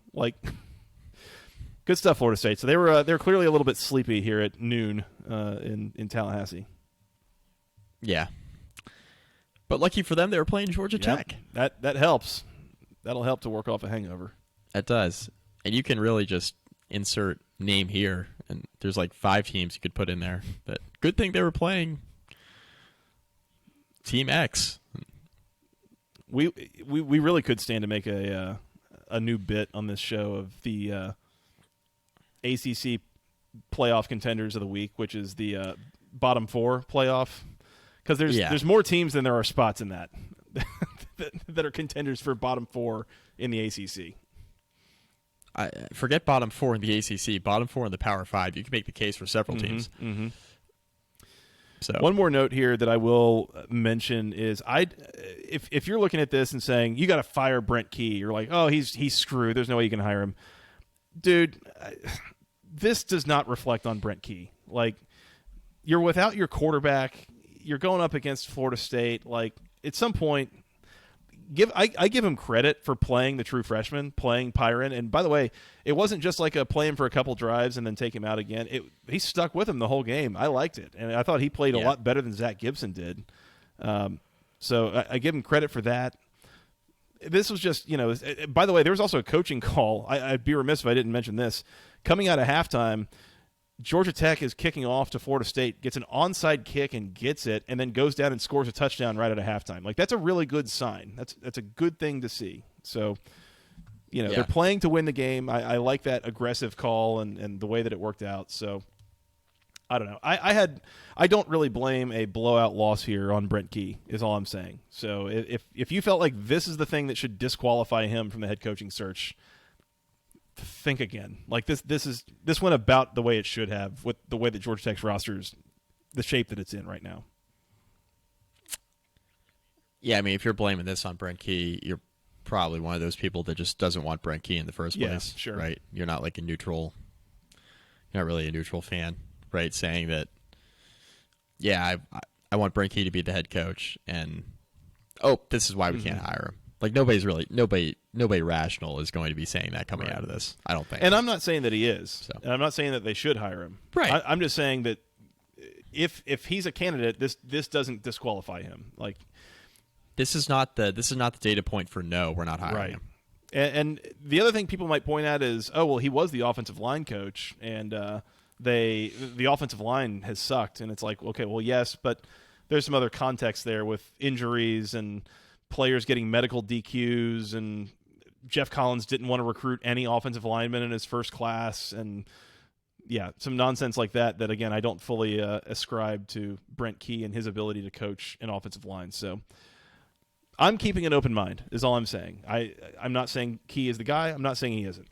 Good stuff, Florida State. So they were clearly a little bit sleepy here at noon in Tallahassee. Yeah. But lucky for them, they were playing Georgia Tech. That helps. That'll help to work off a hangover. It does. And you can really just insert name here, and there's like 5 teams you could put in there. But good thing they were playing Team X. We really could stand to make a new bit on this show of the ACC playoff contenders of the week, which is the bottom 4 playoff, because there's more teams than there are spots in that that are contenders for bottom 4 in the ACC. I forget bottom 4 in the ACC, bottom 4 in the Power 5. You can make the case for several teams. Mm-hmm. So one more note here that I will mention is if you're looking at this and saying you got to fire Brent Key, you're like, oh, he's screwed. There's no way you can hire him, dude. This does not reflect on Brent Key. Like, you're without your quarterback. You're going up against Florida State. Like, at some point, I give him credit for playing the true freshman, playing Pyron. And by the way, it wasn't just like a play him for a couple drives and then take him out again. He stuck with him the whole game. I liked it, and I thought he played a lot better than Zach Gibson did. So I give him credit for that. This was just, by the way, there was also a coaching call. I'd be remiss if I didn't mention this. Coming out of halftime, Georgia Tech is kicking off to Florida State, gets an onside kick and gets it, and then goes down and scores a touchdown right at a halftime. Like, that's a really good sign. That's a good thing to see. So, they're playing to win the game. I like that aggressive call and the way that it worked out. So, I don't know. I don't really blame a blowout loss here on Brent Key, is all I'm saying. So, if you felt like this is the thing that should disqualify him from the head coaching search, think again. Like, this went about the way it should have, with the way that Georgia Tech's roster is, the shape that it's in right now. Yeah, I mean, if you're blaming this on Brent Key, you're probably one of those people that just doesn't want Brent Key in the first place. Sure. Right? You're not like you're not really a neutral fan, right? Saying that, I want Brent Key to be the head coach, and this is why we can't hire him. Like, nobody rational is going to be saying that coming out of this, I don't think. And I'm not saying that he is. So. And I'm not saying that they should hire him. Right. I'm just saying that if he's a candidate, this doesn't disqualify him. Like, this is not the data point for no, we're not hiring him. And the other thing people might point at is, he was the offensive line coach, and the offensive line has sucked. And it's like, okay, well, yes, but there's some other context there with injuries and players getting medical DQs, and Jeff Collins didn't want to recruit any offensive linemen in his first class, and some nonsense like that again, I don't fully ascribe to Brent Key and his ability to coach an offensive line. So I'm keeping an open mind, is all I'm saying. I'm not saying Key is the guy. I'm not saying he isn't.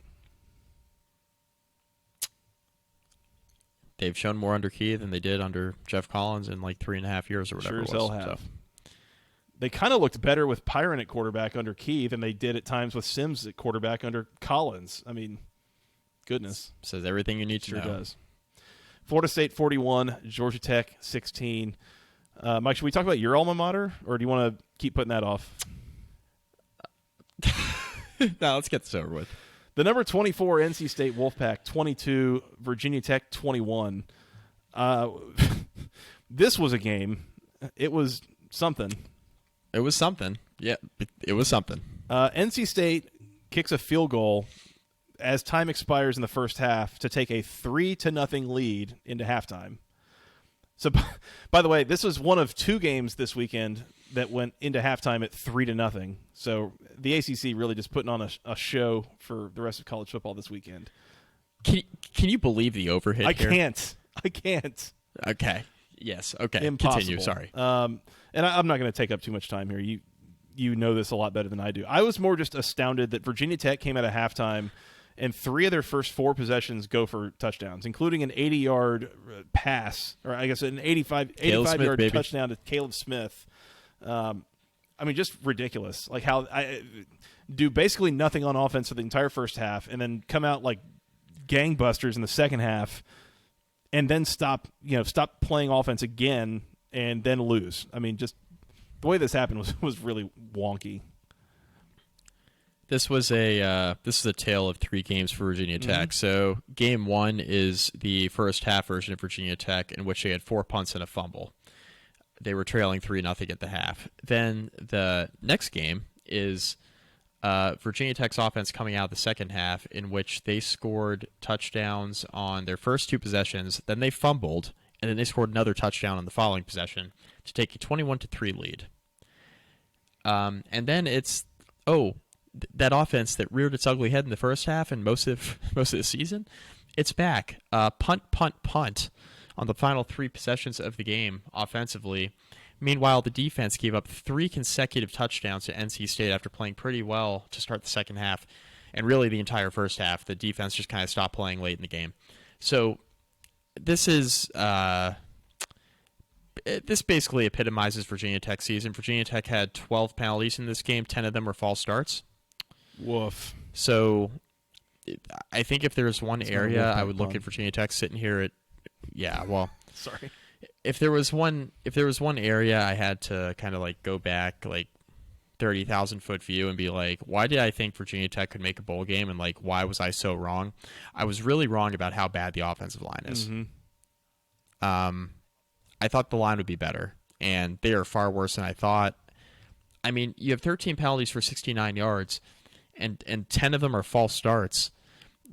They've shown more under Key than they did under Jeff Collins in like 3.5 years or whatever. Sure as hell have. So. They kind of looked better with Pyron at quarterback under Key than they did at times with Sims at quarterback under Collins. I mean, goodness. Says everything you need to know. Sure does. Florida State 41, Georgia Tech 16. Mike, should we talk about your alma mater, or do you want to keep putting that off? No, let's get this over with. The number 24 NC State Wolfpack 22, Virginia Tech 21. This was a game. It was something. It was something. Yeah, it was something. NC State kicks a field goal as time expires in the first half to take a 3-0 lead into halftime. So, by the way, this was one of 2 games this weekend that went into halftime at 3-0. So the ACC really just putting on a show for the rest of college football this weekend. Can you believe the overhit here? I can't. Okay. Yes. Okay. Impossible. Continue. Sorry. And I'm not going to take up too much time here. You know this a lot better than I do. I was more just astounded that Virginia Tech came out of halftime and 3 of their first 4 possessions go for touchdowns, including an 80-yard pass, or I guess an 85-yard touchdown to Caleb Smith. I mean, just ridiculous. Like, how I do basically nothing on offense for the entire first half and then come out like gangbusters in the second half and then stop playing offense again and then lose. I mean, just the way this happened was really wonky. This was a tale of 3 games for Virginia Tech. So game 1 is the first half version of Virginia Tech, in which they had 4 punts and a fumble. They were trailing 3-0 at the half. Then the next game is Virginia Tech's offense coming out of the second half, in which they scored touchdowns on their first 2 possessions, then they fumbled, and then they scored another touchdown on the following possession to take a 21-3 lead. And then it's that offense that reared its ugly head in the first half and most of the season, it's back. Punt, punt, punt on the final 3 possessions of the game offensively. Meanwhile, the defense gave up 3 consecutive touchdowns to NC State after playing pretty well to start the second half. And really the entire first half, the defense just kind of stopped playing late in the game. So this basically epitomizes Virginia Tech's season. Virginia Tech had 12 penalties in this game. 10 of them were false starts. Woof. So I think if there's one It's area I would look at Virginia Tech sitting here at, Sorry. If there was one area I had to kind of like go back like 30,000 foot view and be like, why did I think Virginia Tech could make a bowl game, and like why was I so wrong? I was really wrong about how bad the offensive line is. Mm-hmm. I thought the line would be better, and they are far worse than I thought. I mean, you have 13 penalties for 69 yards, and 10 of them are false starts.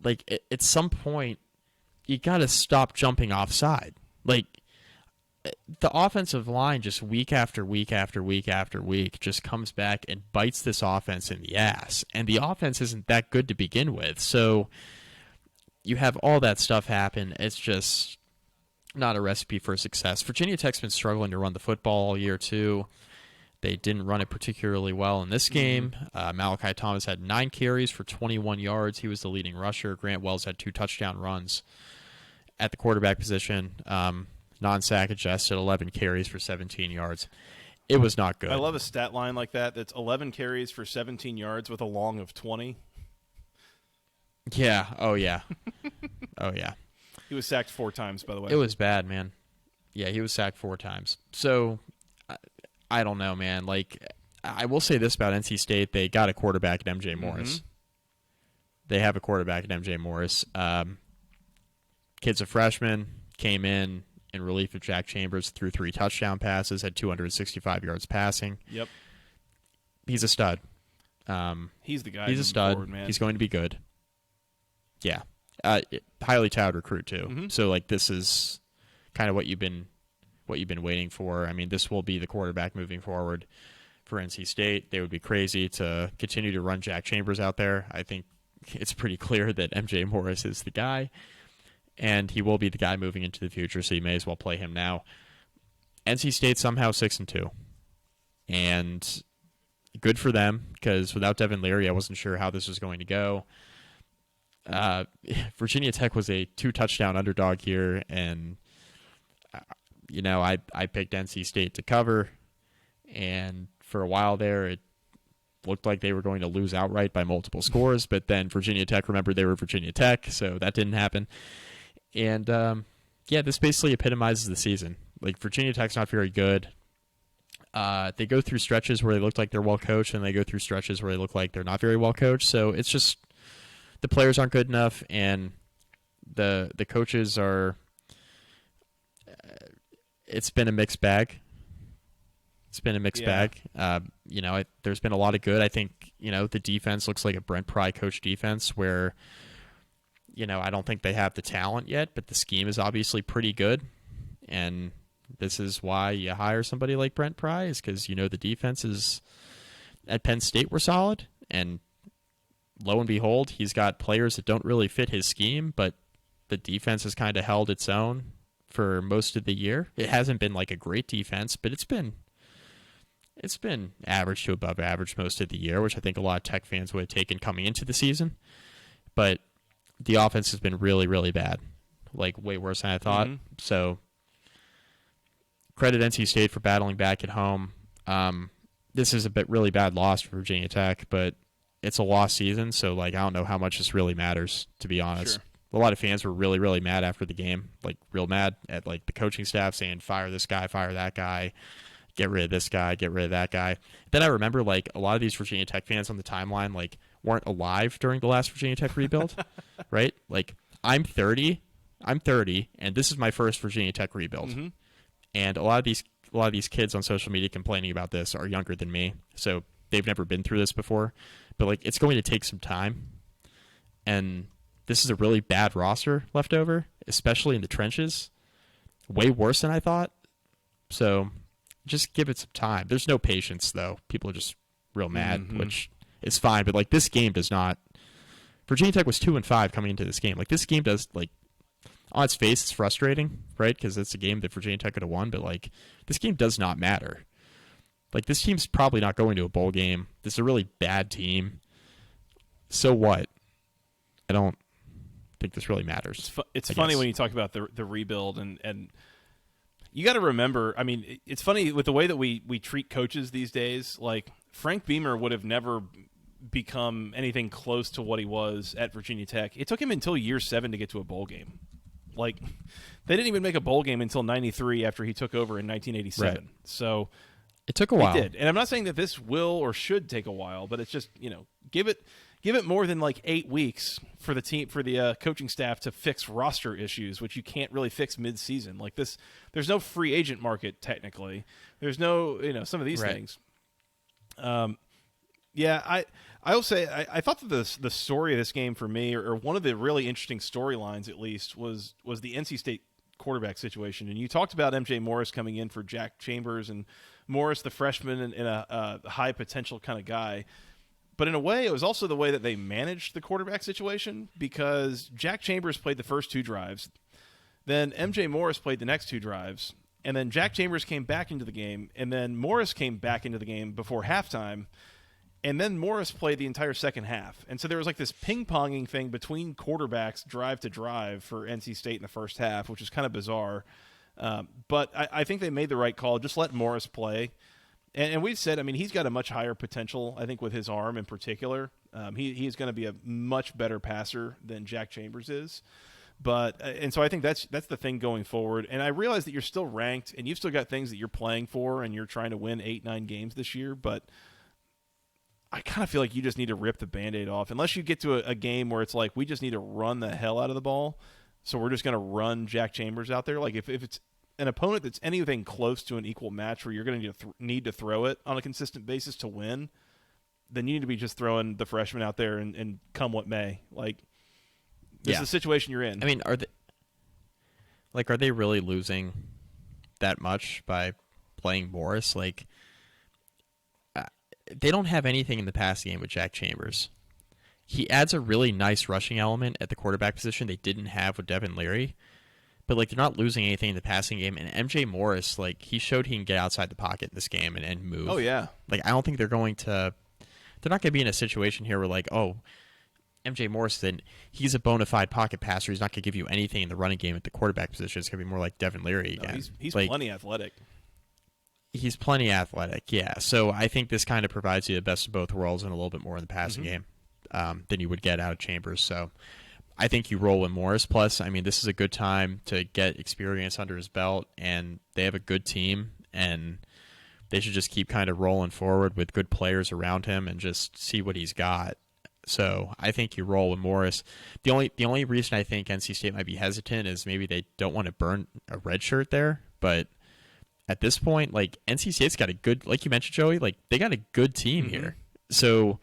Like at some point, you got to stop jumping offside. Like, the offensive line just week after week after week after week just comes back and bites this offense in the ass. And the offense isn't that good to begin with. So you have all that stuff happen. It's just not a recipe for success. Virginia Tech's been struggling to run the football all year, too. They didn't run it particularly well in this game. Malachi Thomas had 9 carries for 21 yards. He was the leading rusher. Grant Wells had 2 touchdown runs at the quarterback position. Non-sack adjusted, 11 carries for 17 yards. It was not good. I love a stat line like that. That's 11 carries for 17 yards with a long of 20. Yeah. Oh, yeah. Oh, yeah. He was sacked 4 times, by the way. It was bad, man. Yeah, he was sacked 4 times. So, I don't know, man. Like, I will say this about NC State. They got a quarterback at MJ Morris. They have a quarterback at MJ Morris. Kid's a freshman, came in relief of Jack Chambers, threw 3 touchdown passes, had 265 yards passing. Yep. He's a stud. He's the guy. He's a stud. Forward, man. He's going to be good. Yeah. Highly touted recruit, too. Mm-hmm. So, like, this is kind of what you've been waiting for. I mean, this will be the quarterback moving forward for NC State. They would be crazy to continue to run Jack Chambers out there. I think it's pretty clear that MJ Morris is the guy. And he will be the guy moving into the future, so you may as well play him now. NC State somehow 6-2. And good for them, because without Devin Leary, I wasn't sure how this was going to go. Virginia Tech was a 2-touchdown underdog here, and I picked NC State to cover. And for a while there, it looked like they were going to lose outright by multiple scores, but then Virginia Tech remembered they were Virginia Tech, so that didn't happen. And, this basically epitomizes the season. Like, Virginia Tech's not very good. They go through stretches where they look like they're well coached, and they go through stretches where they look like they're not very well coached. So it's just the players aren't good enough, and the coaches are. It's been a mixed bag. There's been a lot of good. I think the defense looks like a Brent Pry coach defense where. I don't think they have the talent yet, but the scheme is obviously pretty good. And this is why you hire somebody like Brent Pry, is because the defenses at Penn State were solid. And lo and behold, he's got players that don't really fit his scheme, but the defense has kind of held its own for most of the year. It hasn't been like a great defense, but it's been average to above average most of the year, which I think a lot of Tech fans would have taken coming into the season. But the offense has been really, really bad, like way worse than I thought. Mm-hmm. So credit NC State for battling back at home. This is a really bad loss for Virginia Tech, but it's a lost season, so like I don't know how much this really matters, to be honest. Sure. A lot of fans were really, really mad after the game, like real mad at like the coaching staff saying fire this guy, fire that guy, get rid of this guy, get rid of that guy. Then I remember like a lot of these Virginia Tech fans on the timeline like weren't alive during the last Virginia Tech rebuild, right? Like I'm 30, and this is my first Virginia Tech rebuild. Mm-hmm. And a lot of these kids on social media complaining about this are younger than me. So they've never been through this before, but like it's going to take some time. And this is a really bad roster left over, especially in the trenches. Way worse than I thought. So just give it some time. There's no patience, though. People are just real mad, which is fine. But like this game does not. Virginia Tech was 2-5 coming into this game. Like this game does, like, on its face, it's frustrating, right? Because it's a game that Virginia Tech could have won. But like this game does not matter. Like this team's probably not going to a bowl game. This is a really bad team. So what? I don't think this really matters. It's funny when you talk about the rebuild, and you got to remember, I mean, it's funny with the way that we treat coaches these days. Like Frank Beamer would have never become anything close to what he was at Virginia Tech. It took him until year 7 to get to a bowl game. Like they didn't even make a bowl game until 93 after he took over in 1987. Right. So it took a while. It did. And I'm not saying that this will or should take a while, but it's just, give it more than like 8 weeks for the team, for the coaching staff to fix roster issues, which you can't really fix mid-season. Like this, there's no free agent market technically. There's no, some of these things. Yeah, I will say I thought that the story of this game for me, or one of the really interesting storylines at least, was the NC State quarterback situation. And you talked about MJ Morris coming in for Jack Chambers, and Morris, the freshman, and a high potential kind of guy. But in a way, it was also the way that they managed the quarterback situation, because Jack Chambers played the first 2 drives, then MJ Morris played the next 2 drives, and then Jack Chambers came back into the game, and then Morris came back into the game before halftime, and then Morris played the entire second half. And so there was like this ping-ponging thing between quarterbacks drive to drive for NC State in the first half, which is kind of bizarre. But I think they made the right call. Just let Morris play. And we've said, I mean, he's got a much higher potential, I think, with his arm in particular. He's going to be a much better passer than Jack Chambers is. And so I think that's the thing going forward. And I realize that you're still ranked, and you've still got things that you're playing for, and you're trying to win 8-9 games this year. But I kind of feel like you just need to rip the Band-Aid off. Unless you get to a game where it's like, we just need to run the hell out of the ball, so we're just going to run Jack Chambers out there. Like if it's an opponent that's anything close to an equal match where you're going to need to throw it on a consistent basis to win, then you need to be just throwing the freshman out there and come what may. Like, this is the situation you're in. I mean, are they really losing that much by playing Morris? Like, they don't have anything in the pass game with Jack Chambers. He adds a really nice rushing element at the quarterback position they didn't have with Devin Leary. But, like, they're not losing anything in the passing game. And MJ Morris, like, he showed he can get outside the pocket in this game and move. Oh, yeah. Like, I don't think they're not going to be in a situation here where, like, oh, MJ Morris, then he's a bona fide pocket passer. He's not going to give you anything in the running game at the quarterback position. It's going to be more like Devin Leary again. No, he's like, plenty athletic. He's plenty athletic, yeah. So I think this kind of provides you the best of both worlds and a little bit more in the passing game than you would get out of Chambers. So I think you roll with Morris. Plus, I mean, this is a good time to get experience under his belt, and they have a good team, and they should just keep kind of rolling forward with good players around him and just see what he's got. So I think you roll with Morris. The only reason I think NC State might be hesitant is maybe they don't want to burn a red shirt there, but at this point, like, NC State's got a good, like you mentioned, Joey, like, they got a good team here. So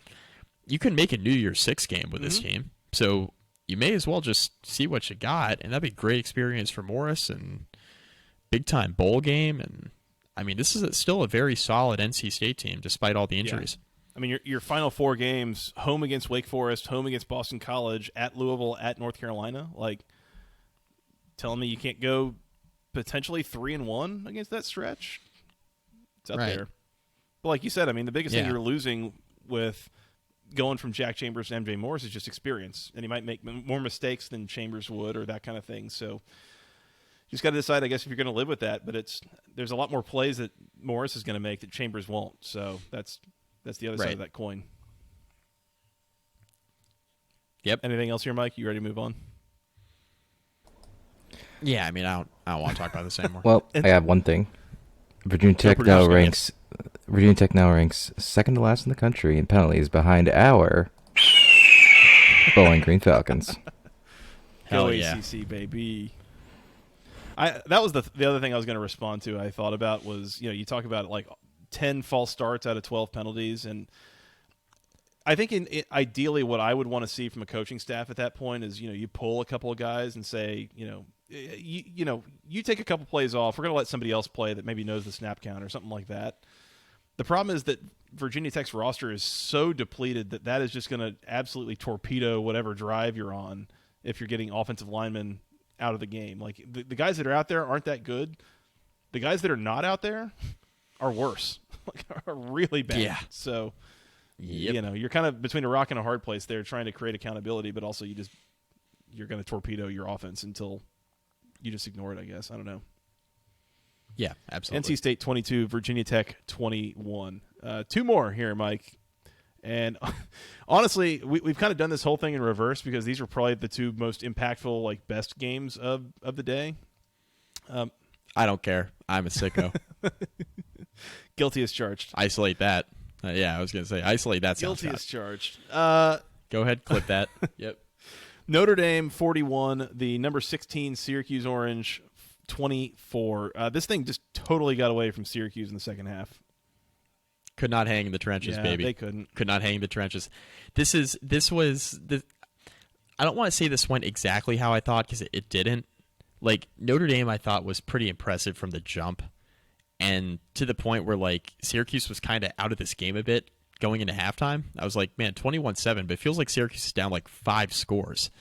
you can make a New Year's 6 game with this team. So you may as well just see what you got, and that'd be a great experience for Morris and big-time bowl game. And, I mean, this is still a very solid NC State team despite all the injuries. Yeah. I mean, your final 4 games, home against Wake Forest, home against Boston College, at Louisville, at North Carolina, like, telling me you can't go potentially 3-1 against that stretch? It's up there. But like you said, I mean, the biggest thing you're losing with going from Jack Chambers to MJ Morris is just experience. And he might make more mistakes than Chambers would or that kind of thing. So you just got to decide, I guess, if you're going to live with that. But there's a lot more plays that Morris is going to make that Chambers won't. So that's the other side of that coin. Yep. Anything else here, Mike? You ready to move on? Yeah, I mean, I don't want to talk about this anymore. Well, I have one thing. Virginia Tech now ranks second to last in the country in penalties behind our Bowling Green Falcons. Hell yeah. ACC, baby. That was the other thing I was going to respond to. I thought about was, you talk about like 10 false starts out of 12 penalties. And I think ideally what I would want to see from a coaching staff at that point is, you pull a couple of guys and say, you take a couple plays off. We're going to let somebody else play that maybe knows the snap count or something like that. The problem is that Virginia Tech's roster is so depleted that is just going to absolutely torpedo whatever drive you're on if you're getting offensive linemen out of the game. Like, the guys that are out there aren't that good. The guys that are not out there are worse, are really bad. Yeah. So, Yep. you're kind of between a rock and a hard place there, trying to create accountability, but also you're going to torpedo your offense until you just ignore it, I guess. I don't know. Yeah, absolutely. NC State 22, Virginia Tech 21. Two more here, Mike. And honestly, we've kind of done this whole thing in reverse because these were probably the two most impactful, best games of the day. I don't care. I'm a sicko. Guilty as charged. Isolate that. I was going to say, isolate that. Guilty as charged. Go ahead, clip that. Yep. Notre Dame 41, the number 16 Syracuse Orange 24. This thing just totally got away from Syracuse in the second half. Could not hang in the trenches, baby. They couldn't. Could not hang in the trenches. I don't want to say this went exactly how I thought because it didn't. Notre Dame, I thought, was pretty impressive from the jump, and to the point where Syracuse was kind of out of this game a bit going into halftime. I was like, man, 21-7, but it feels like Syracuse is down 5 scores.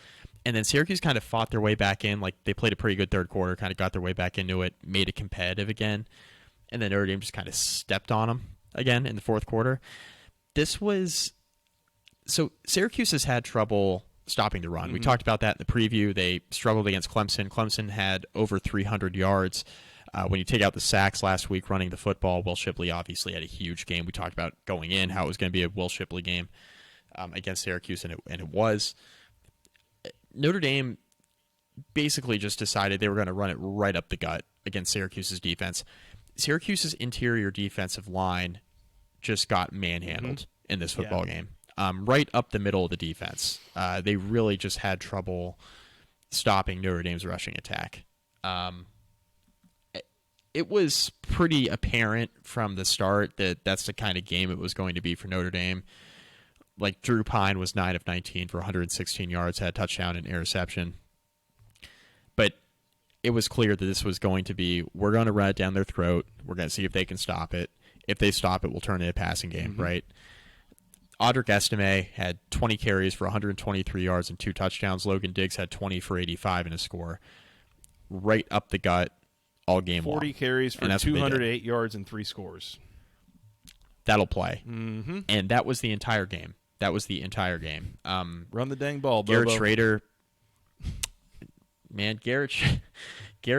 And then Syracuse kind of fought their way back in. They played a pretty good third quarter, kind of got their way back into it, made it competitive again. And then Notre Dame just kind of stepped on them again in the fourth quarter. So Syracuse has had trouble stopping the run. Mm-hmm. We talked about that in the preview. They struggled against Clemson. Clemson had over 300 yards. When you take out the sacks last week running the football, Will Shipley obviously had a huge game. We talked about going in, how it was going to be a Will Shipley game against Syracuse, and it was. Notre Dame basically just decided they were going to run it right up the gut against Syracuse's defense. Syracuse's interior defensive line just got manhandled in this football game. Right up the middle of the defense. They really just had trouble stopping Notre Dame's rushing attack. It was pretty apparent from the start that that's the kind of game it was going to be for Notre Dame. Drew Pine was 9 of 19 for 116 yards, had a touchdown and interception. But it was clear that this was going to be, we're going to run it down their throat. We're going to see if they can stop it. If they stop it, we'll turn it into a passing game, right? Audric Estime had 20 carries for 123 yards and 2 touchdowns. Logan Diggs had 20 for 85 in a score. Right up the gut all game 40 long. carries for 208 yards and 3 scores. That'll play. Mm-hmm. And that was the entire game. Run the dang ball, Garrett Bobo. Schrader. Man, Garrett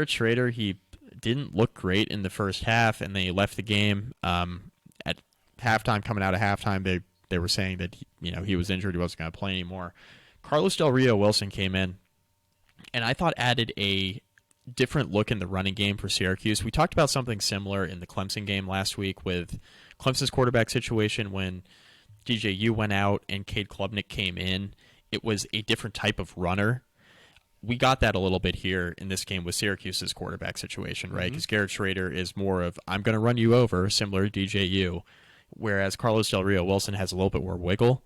Schrader, he didn't look great in the first half, and they left the game. At halftime, coming out of halftime, they were saying that he was injured, he wasn't going to play anymore. Carlos Del Rio Wilson came in, and I thought added a different look in the running game for Syracuse. We talked about something similar in the Clemson game last week with Clemson's quarterback situation when DJU went out and Cade Klubnik came in. It was a different type of runner. We got that a little bit here in this game with Syracuse's quarterback situation, right? Because Garrett Schrader is more of, I'm going to run you over, similar to DJU, whereas Carlos Del Rio Wilson has a little bit more wiggle.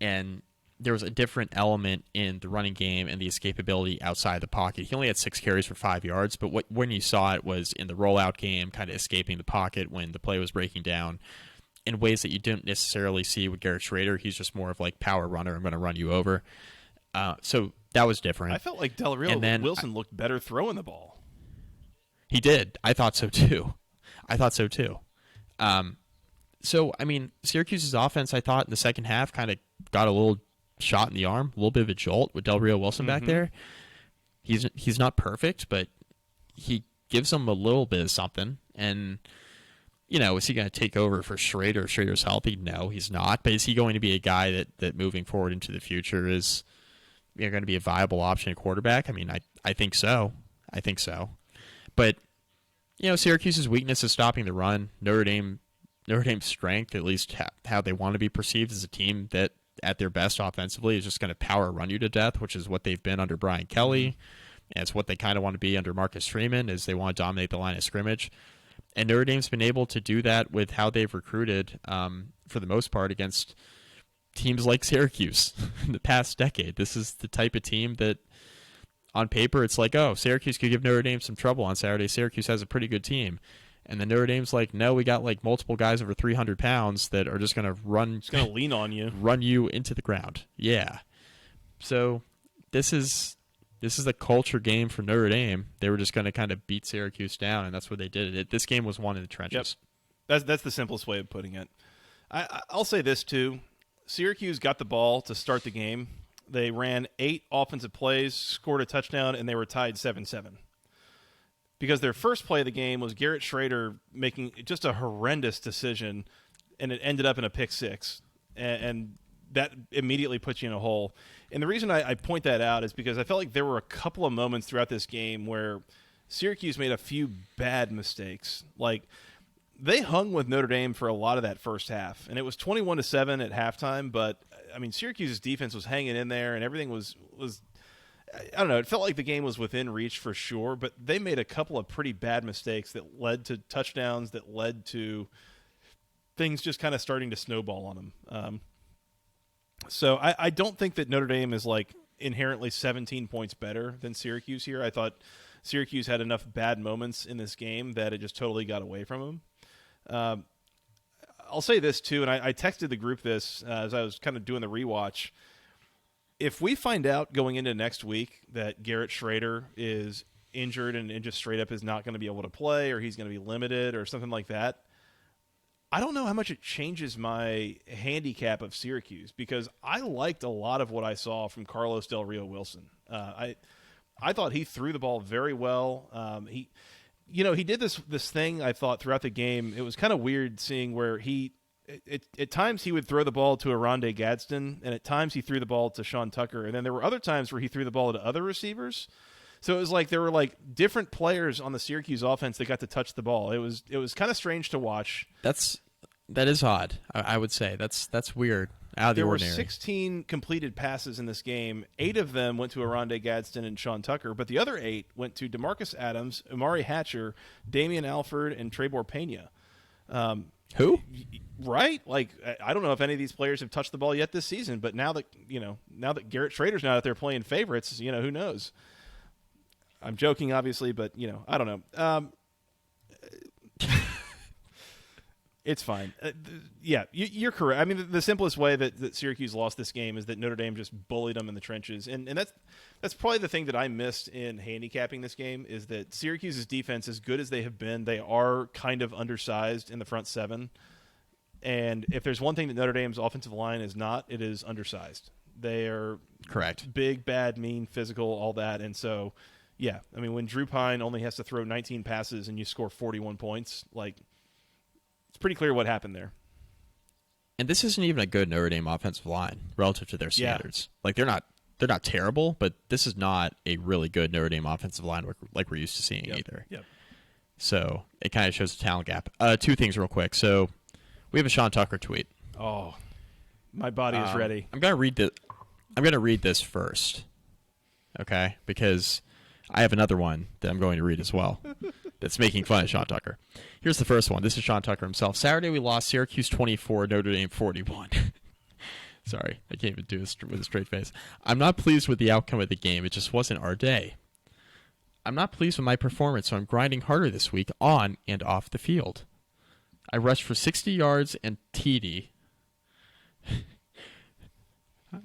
And there was a different element in the running game and the escapability outside the pocket. He only had 6 carries for 5 yards, but when you saw it was in the rollout game, kind of escaping the pocket when the play was breaking down in ways that you didn't necessarily see with Garrett Schrader. He's just more of power runner. I'm going to run you over. So that was different. I felt like Del Rio Wilson looked better throwing the ball. He did. I thought so too. So, I mean, Syracuse's offense, I thought in the second half kind of got a little shot in the arm, a little bit of a jolt with Del Rio Wilson back there. He's not perfect, but he gives them a little bit of something. And, is he going to take over for Schrader? If Schrader's healthy? No, he's not. But is he going to be a guy that moving forward into the future is going to be a viable option at quarterback? I mean, I think so. But, Syracuse's weakness is stopping the run. Notre Dame's strength, at least how they want to be perceived as a team that at their best offensively is just going to power run you to death, which is what they've been under Brian Kelly. And it's what they kind of want to be under Marcus Freeman, is they want to dominate the line of scrimmage. And Notre Dame's been able to do that with how they've recruited, for the most part, against teams like Syracuse in the past decade. This is the type of team that, on paper, it's like, oh, Syracuse could give Notre Dame some trouble on Saturday. Syracuse has a pretty good team. And then Notre Dame's like, no, we got like multiple guys over 300 pounds that are just going to lean on you, run you into the ground. Yeah. So this is a culture game for Notre Dame. They were just going to kind of beat Syracuse down, and that's what they did. This game was won in the trenches. Yep. That's the simplest way of putting it. I'll say this too. Syracuse got the ball to start the game. They ran 8 offensive plays, scored a touchdown, and they were tied 7-7. Because their first play of the game was Garrett Schrader making just a horrendous decision, and it ended up in a pick 6. And that immediately puts you in a hole. And the reason I point that out is because I felt like there were a couple of moments throughout this game where Syracuse made a few bad mistakes. Like, they hung with Notre Dame for a lot of that first half, and it was 21-7 at halftime. But I mean, Syracuse's defense was hanging in there, and everything was I don't know. It felt like the game was within reach for sure, but they made a couple of pretty bad mistakes that led to touchdowns, that led to things just kind of starting to snowball on them. So I don't think that Notre Dame is like inherently 17 points better than Syracuse here. I thought Syracuse had enough bad moments in this game that it just totally got away from them. I'll say this too, and I texted the group this as I was kind of doing the rewatch. If we find out going into next week that Garrett Schrader is injured and just straight up is not going to be able to play, or he's going to be limited or something like that, I don't know how much it changes my handicap of Syracuse, because I liked a lot of what I saw from Carlos Del Rio Wilson. I thought he threw the ball very well. He did this thing, I thought, throughout the game. It was kind of weird seeing where at times he would throw the ball to Aronde Gadsden, and at times he threw the ball to Sean Tucker, and then there were other times where he threw the ball to other receivers. So it was like there were like different players on the Syracuse offense that got to touch the ball. It was kind of strange to watch. That is odd. I would say that's weird. Out of the ordinary. There were 16 completed passes in this game. 8 of them went to Aronde Gadsden and Sean Tucker, but the other 8 went to DeMarcus Adams, Amari Hatcher, Damian Alford, and Trebor Pena. Who? Right? Like, I don't know if any of these players have touched the ball yet this season, but now that Garrett Schrader's not out there playing favorites, who knows? I'm joking, obviously, but, I don't know. It's fine. Yeah, you're correct. I mean, the simplest way that Syracuse lost this game is that Notre Dame just bullied them in the trenches. And that's probably the thing that I missed in handicapping this game, is that Syracuse's defense, as good as they have been, they are kind of undersized in the front 7. And if there's one thing that Notre Dame's offensive line is not, it is undersized. They are correct. Big, bad, mean, physical, all that. And so, yeah, I mean, when Drew Pine only has to throw 19 passes and you score 41 points, like, it's pretty clear what happened there. And this isn't even a good Notre Dame offensive line relative to their standards. Yeah. Like, they're not terrible, but this is not a really good Notre Dame offensive line like we're used to seeing either. Yep. So it kind of shows a talent gap. 2 things real quick. So we have a Sean Tucker tweet. Oh, my body is ready. I'm gonna read this first, okay? Because I have another one that I'm going to read as well that's making fun of Sean Tucker. Here's the first one. This is Sean Tucker himself. Saturday we lost, Syracuse 24, Notre Dame 41. Sorry, I can't even do this with a straight face. I'm not pleased with the outcome of the game. It just wasn't our day. I'm not pleased with my performance, so I'm grinding harder this week on and off the field. I rushed for 60 yards and TD.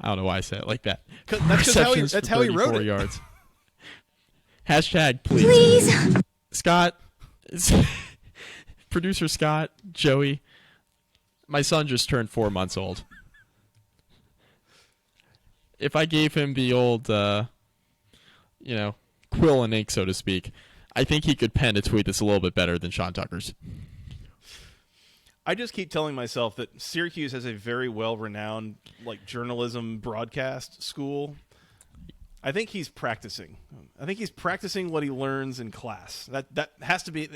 I don't know why I said it like that. That's how he wrote it. Yards. Hashtag please. Scott, producer Scott, Joey, my son just turned 4 months old. If I gave him the old, quill and ink, so to speak, I think he could pen a tweet that's a little bit better than Sean Tucker's. I just keep telling myself that Syracuse has a very well-renowned journalism broadcast school. I think he's practicing. I think he's practicing what he learns in class. That has to be.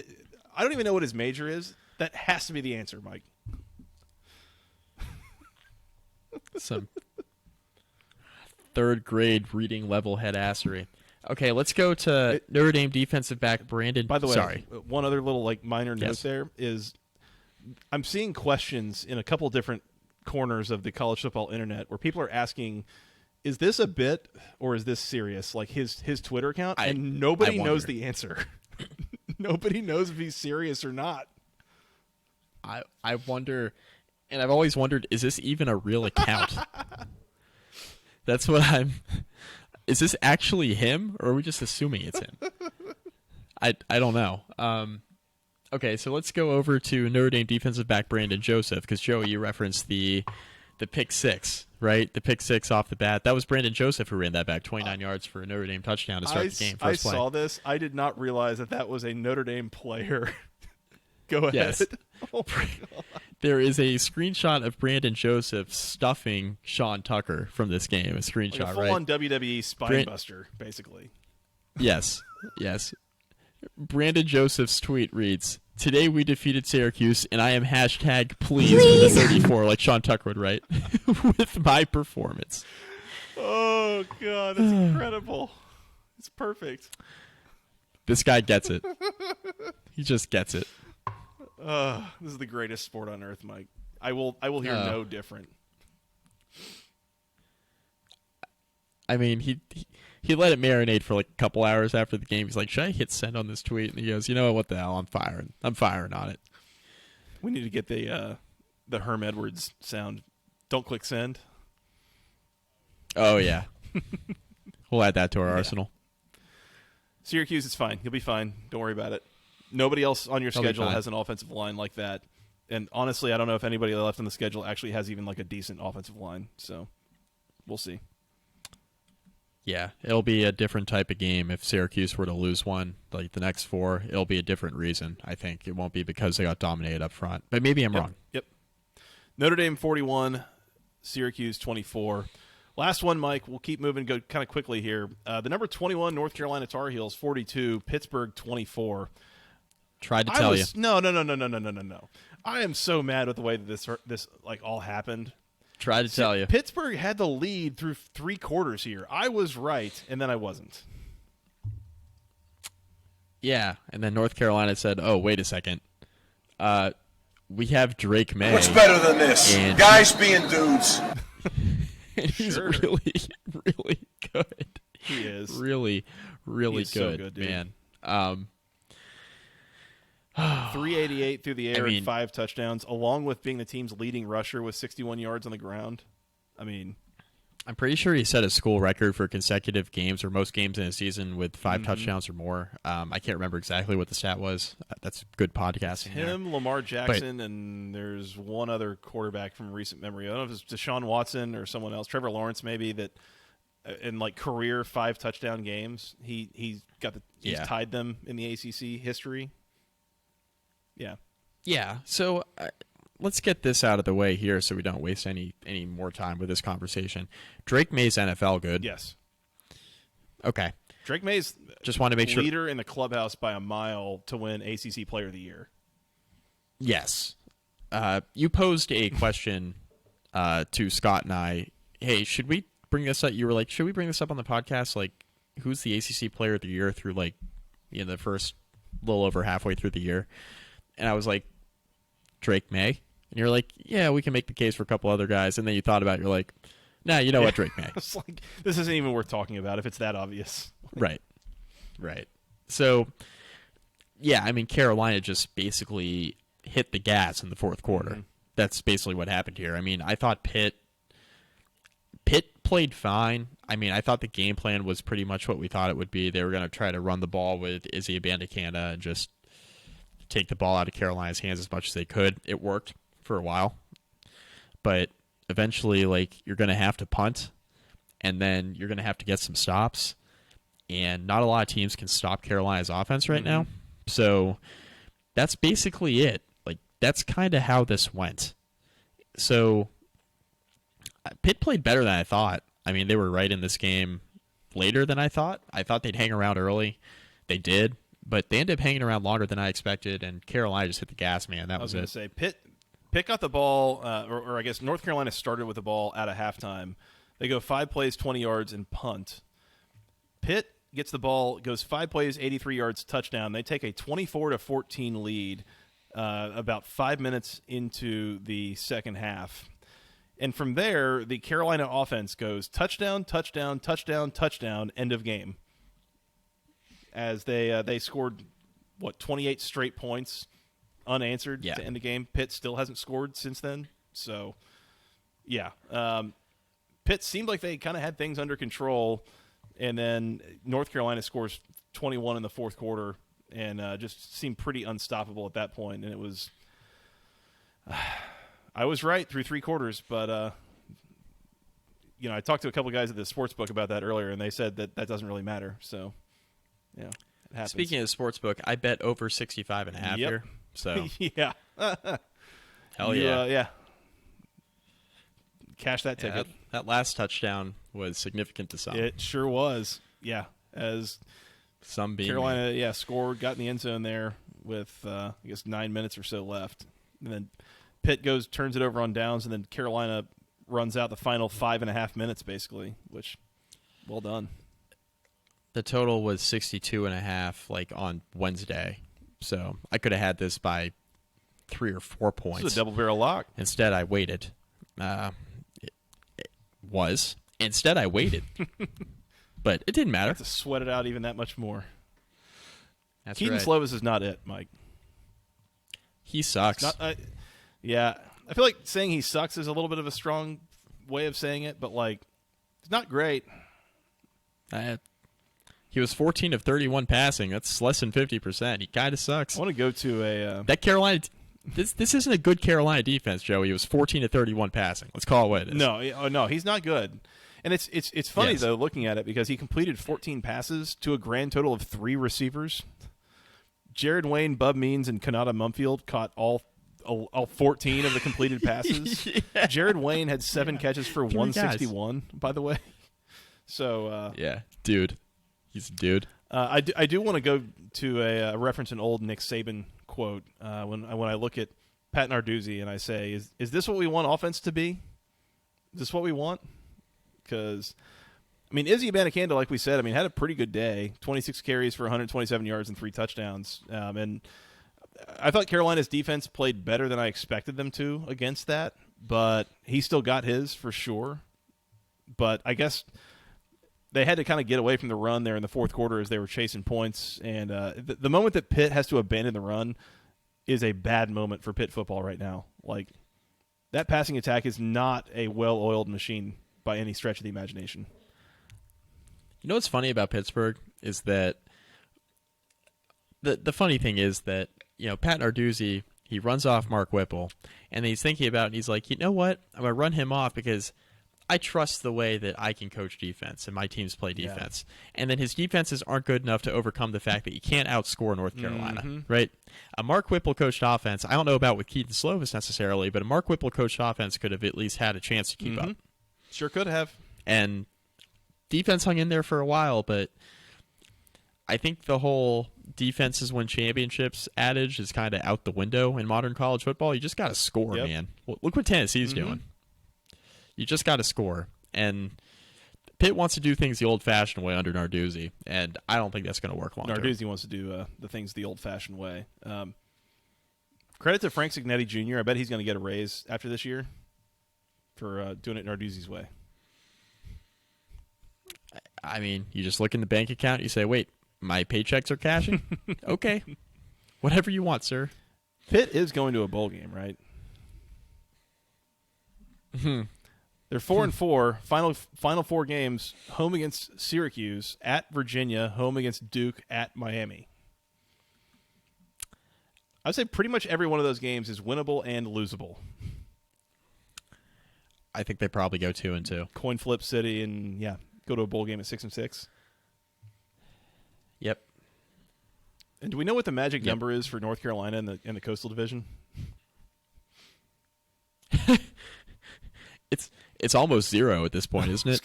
I don't even know what his major is. That has to be the answer, Mike. Some 3rd grade reading level head assery. Okay, let's go to Notre Dame defensive back Brandon. By the way, sorry, one other little minor note Yes. there is I'm seeing questions in a couple different corners of the college football internet where people are asking, is this a bit or is this serious? Like his Twitter account, and nobody knows the answer. Nobody knows if he's serious or not. I wonder, and I've always wondered, is this even a real account? That's what I'm. Is this actually him, or are we just assuming it's him? I don't know. Okay, so let's go over to Notre Dame defensive back Brandon Joseph, because Joey, you referenced the pick six, right? The pick six off the bat. That was Brandon Joseph who ran that back, 29 yards for a Notre Dame touchdown to start the game. I First play. saw this. I did not realize that was a Notre Dame player. Go ahead. Yes. Oh my God. There is a screenshot of Brandon Joseph stuffing Sean Tucker from this game. A screenshot, Like a full-on WWE spine buster, basically. Yes, yes. Brandon Joseph's tweet reads, "Today we defeated Syracuse, and I am hashtag pleased with the 34, like Sean Tucker would write, with my performance." Oh, God, that's incredible. It's perfect. This guy gets it. He just gets it. This is the greatest sport on earth, Mike. I will hear no different. I mean, he let it marinate for like a couple hours after the game. He's like, "Should I hit send on this tweet?" And he goes, "You know what the hell? I'm firing on it." We need to get the Herm Edwards sound. Don't click send. Oh yeah, we'll add that to our arsenal. Syracuse, it's fine. You'll be fine. Don't worry about it. Nobody else on your They'll be schedule fine. has an offensive line like that. And honestly, I don't know if anybody left on the schedule actually has even like a decent offensive line. So we'll see. Yeah, it'll be a different type of game if Syracuse were to lose one, like the next four. It'll be a different reason, I think. It won't be because they got dominated up front. But maybe I'm wrong. Yep. Notre Dame 41, Syracuse 24. Last one, Mike. We'll keep moving, go kind of quickly here. The number 21 North Carolina Tar Heels 42, Pittsburgh 24. Tried to tell you. No. I am so mad with the way that this like all happened. Tried to tell you. Pittsburgh had the lead through 3 quarters here. I was right, and then I wasn't. Yeah, and then North Carolina said, "Oh, wait a second. We have Drake Maye." What's better than this? And- Guys being dudes. And he's Sure. really, really good. He is. Really, really He's so good, good, dude. man. 388 through the air I mean- and 5 touchdowns, along with being the team's leading rusher with 61 yards on the ground. I mean, I'm pretty sure he set a school record for consecutive games or most games in a season with 5 touchdowns or more. I can't remember exactly what the stat was. That's good podcasting. there. him, Lamar Jackson, and there's one other quarterback from recent memory. I don't know if it's Deshaun Watson or someone else, Trevor Lawrence maybe, that in like career 5 touchdown games, he's tied them in the ACC history. Yeah. Yeah, so let's get this out of the way here so we don't waste any more time with this conversation. Drake Maye's NFL good? Yes. Okay. Drake Maye's Just want to make sure. leader in the clubhouse by a mile to win ACC Player of the Year. Yes. You posed a question to Scott and I. Hey, should we bring this up? You were like, should we bring this up on the podcast? Like, who's the ACC Player of the Year through like the first little over halfway through the year? And I was like, Drake Maye. And you're like, yeah, we can make the case for a couple other guys. And then you thought about it, you're like, nah, you know what, Drake Maye. It's like, this isn't even worth talking about if it's that obvious. Right. So, yeah, I mean, Carolina just basically hit the gas in the fourth quarter. Mm-hmm. That's basically what happened here. I mean, I thought Pitt played fine. I mean, I thought the game plan was pretty much what we thought it would be. They were going to try to run the ball with Izzy Abanikanda and just take the ball out of Carolina's hands as much as they could. It worked for a while. But eventually, like, you're going to have to punt, and then you're going to have to get some stops. And not a lot of teams can stop Carolina's offense right now. So that's basically it. Like, that's kind of how this went. So Pitt played better than I thought. I mean, they were right in this game later than I thought. I thought they'd hang around early. They did, but they ended up hanging around longer than I expected, and Carolina just hit the gas, man. That was I it. was going to say, Pitt got the ball, or I guess North Carolina started with the ball at a halftime. They go 5 plays, 20 yards, and punt. Pitt gets the ball, goes 5 plays, 83 yards, touchdown. They take a 24-14 lead about 5 minutes into the second half. And from there, the Carolina offense goes touchdown, touchdown, touchdown, touchdown, end of game. As they scored, 28 straight points unanswered to end the game. Pitt still hasn't scored since then. So, yeah. Pitt seemed like they kind of had things under control, and then North Carolina scores 21 in the fourth quarter and just seemed pretty unstoppable at that point. And it was I was right through 3 quarters, but I talked to a couple guys at the sports book about that earlier, and they said that doesn't really matter. So, yeah, it happens. Speaking of sports book, I bet over 65.5 here. So yeah, hell yeah, yeah. Cash that ticket. That last touchdown was significant to some. It sure was. Yeah, as some being Carolina, scored, got in the end zone there with 9 minutes or so left, and then Pitt turns it over on downs, and then Carolina runs out the final 5.5 minutes, basically, which, well done. The total was 62.5, like on Wednesday, so I could have had this by 3 or 4 points. This is a double barrel lock. Instead, I waited. Instead, I waited. But it didn't matter. I have to sweat it out even that much more. That's Keaton right. Slovis is not it, Mike. He sucks. Yeah. I feel like saying he sucks is a little bit of a strong way of saying it, but, it's not great. He was 14 of 31 passing. That's less than 50%. He kind of sucks. I want to go to a... That Carolina... This isn't a good Carolina defense, Joey. He was 14 of 31 passing. Let's call it what it is. No, he's not good. And it's funny, though, looking at it, because he completed 14 passes to a grand total of 3 receivers. Jared Wayne, Bub Means, and Kanata Mumfield caught all 14 of the completed passes. Yeah. Jared Wayne had 7 catches for 161, by the way. So dude. He's a dude. I do want to go to a reference an old Nick Saban quote when I look at Pat Narduzzi and I say, is this what we want offense to be? Is this what we want? Because, Izzy Abanikanda, like we said, had a pretty good day. 26 carries for 127 yards and 3 touchdowns. And I thought Carolina's defense played better than I expected them to against that, but he still got his for sure. But I guess they had to kind of get away from the run there in the fourth quarter as they were chasing points. And the moment that Pitt has to abandon the run is a bad moment for Pitt football right now. That passing attack is not a well-oiled machine by any stretch of the imagination. You know what's funny about Pittsburgh is that the funny thing is that, Pat Narduzzi, he runs off Mark Whipple, and he's thinking about it, and he's like, you know what? I'm going to run him off because I trust the way that I can coach defense and my teams play defense. Yeah. And then his defenses aren't good enough to overcome the fact that you can't outscore North Carolina, right? A Mark Whipple coached offense, I don't know about with Keaton Slovis necessarily, but a Mark Whipple coached offense could have at least had a chance to keep up. Sure could have. And defense hung in there for a while, but I think the whole defenses win championships adage is kind of out the window in modern college football. You just got to score, man. Well, look what Tennessee's doing. You just got to score. And Pitt wants to do things the old-fashioned way under Narduzzi, and I don't think that's going to work long term. Narduzzi wants to do the things the old-fashioned way. Credit to Frank Cignetti Jr. I bet he's going to get a raise after this year for doing it Narduzzi's way. You just look in the bank account, you say, wait, my paychecks are cashing? Okay. Whatever you want, sir. Pitt is going to a bowl game, right? They're 4-4. Final 4 games: home against Syracuse, at Virginia, home against Duke, at Miami. I'd say pretty much every one of those games is winnable and losable. I think they probably go 2-2. Coin flip city, and go to a bowl game at 6-6. Yep. And do we know what the magic number is for North Carolina in the Coastal Division? It's almost 0 at this point, isn't it?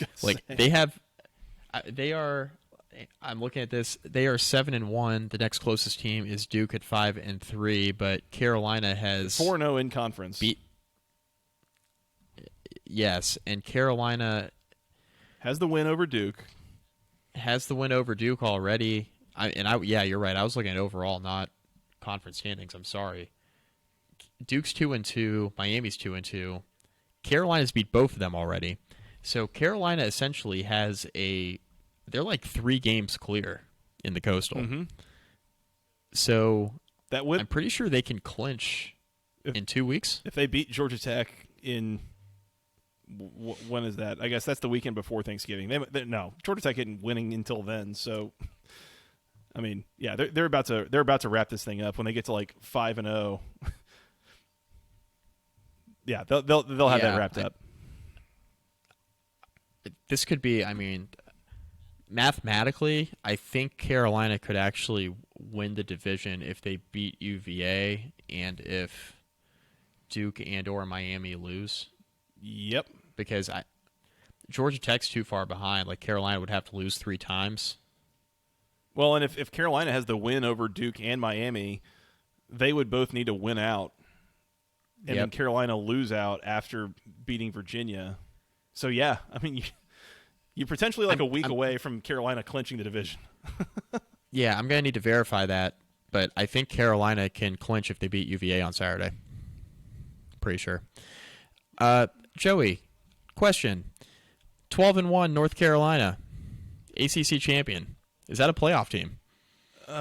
I'm looking at this. They are 7-1. The next closest team is Duke at 5-3, but Carolina has 4-0 in conference. Yes, and Carolina has the win over Duke. has the win over Duke already. Yeah, you're right. I was looking at overall, not conference standings. I'm sorry. Duke's 2-2. Miami's 2-2. Carolina's beat both of them already. So Carolina essentially they're like 3 games clear in the Coastal. Mm-hmm. So I'm pretty sure they can clinch in 2 weeks. If they beat Georgia Tech in when is that? I guess that's the weekend before Thanksgiving. No, Georgia Tech isn't winning until then. So, I mean, yeah, they're about to wrap this thing up when they get to like 5-0. Yeah, they'll have that wrapped up. This could be. I mean, mathematically, I think Carolina could actually win the division if they beat UVA and if Duke and/or Miami lose. Yep. Because Georgia Tech's too far behind. Like, Carolina would have to lose 3 times. Well, and if Carolina has the win over Duke and Miami, they would both need to win out. And then Carolina lose out after beating Virginia. So, yeah, I mean, you're potentially like a week away from Carolina clinching the division. Yeah, I'm going to need to verify that. But I think Carolina can clinch if they beat UVA on Saturday. Pretty sure. Joey, question. 12-1 North Carolina, ACC champion. Is that a playoff team? I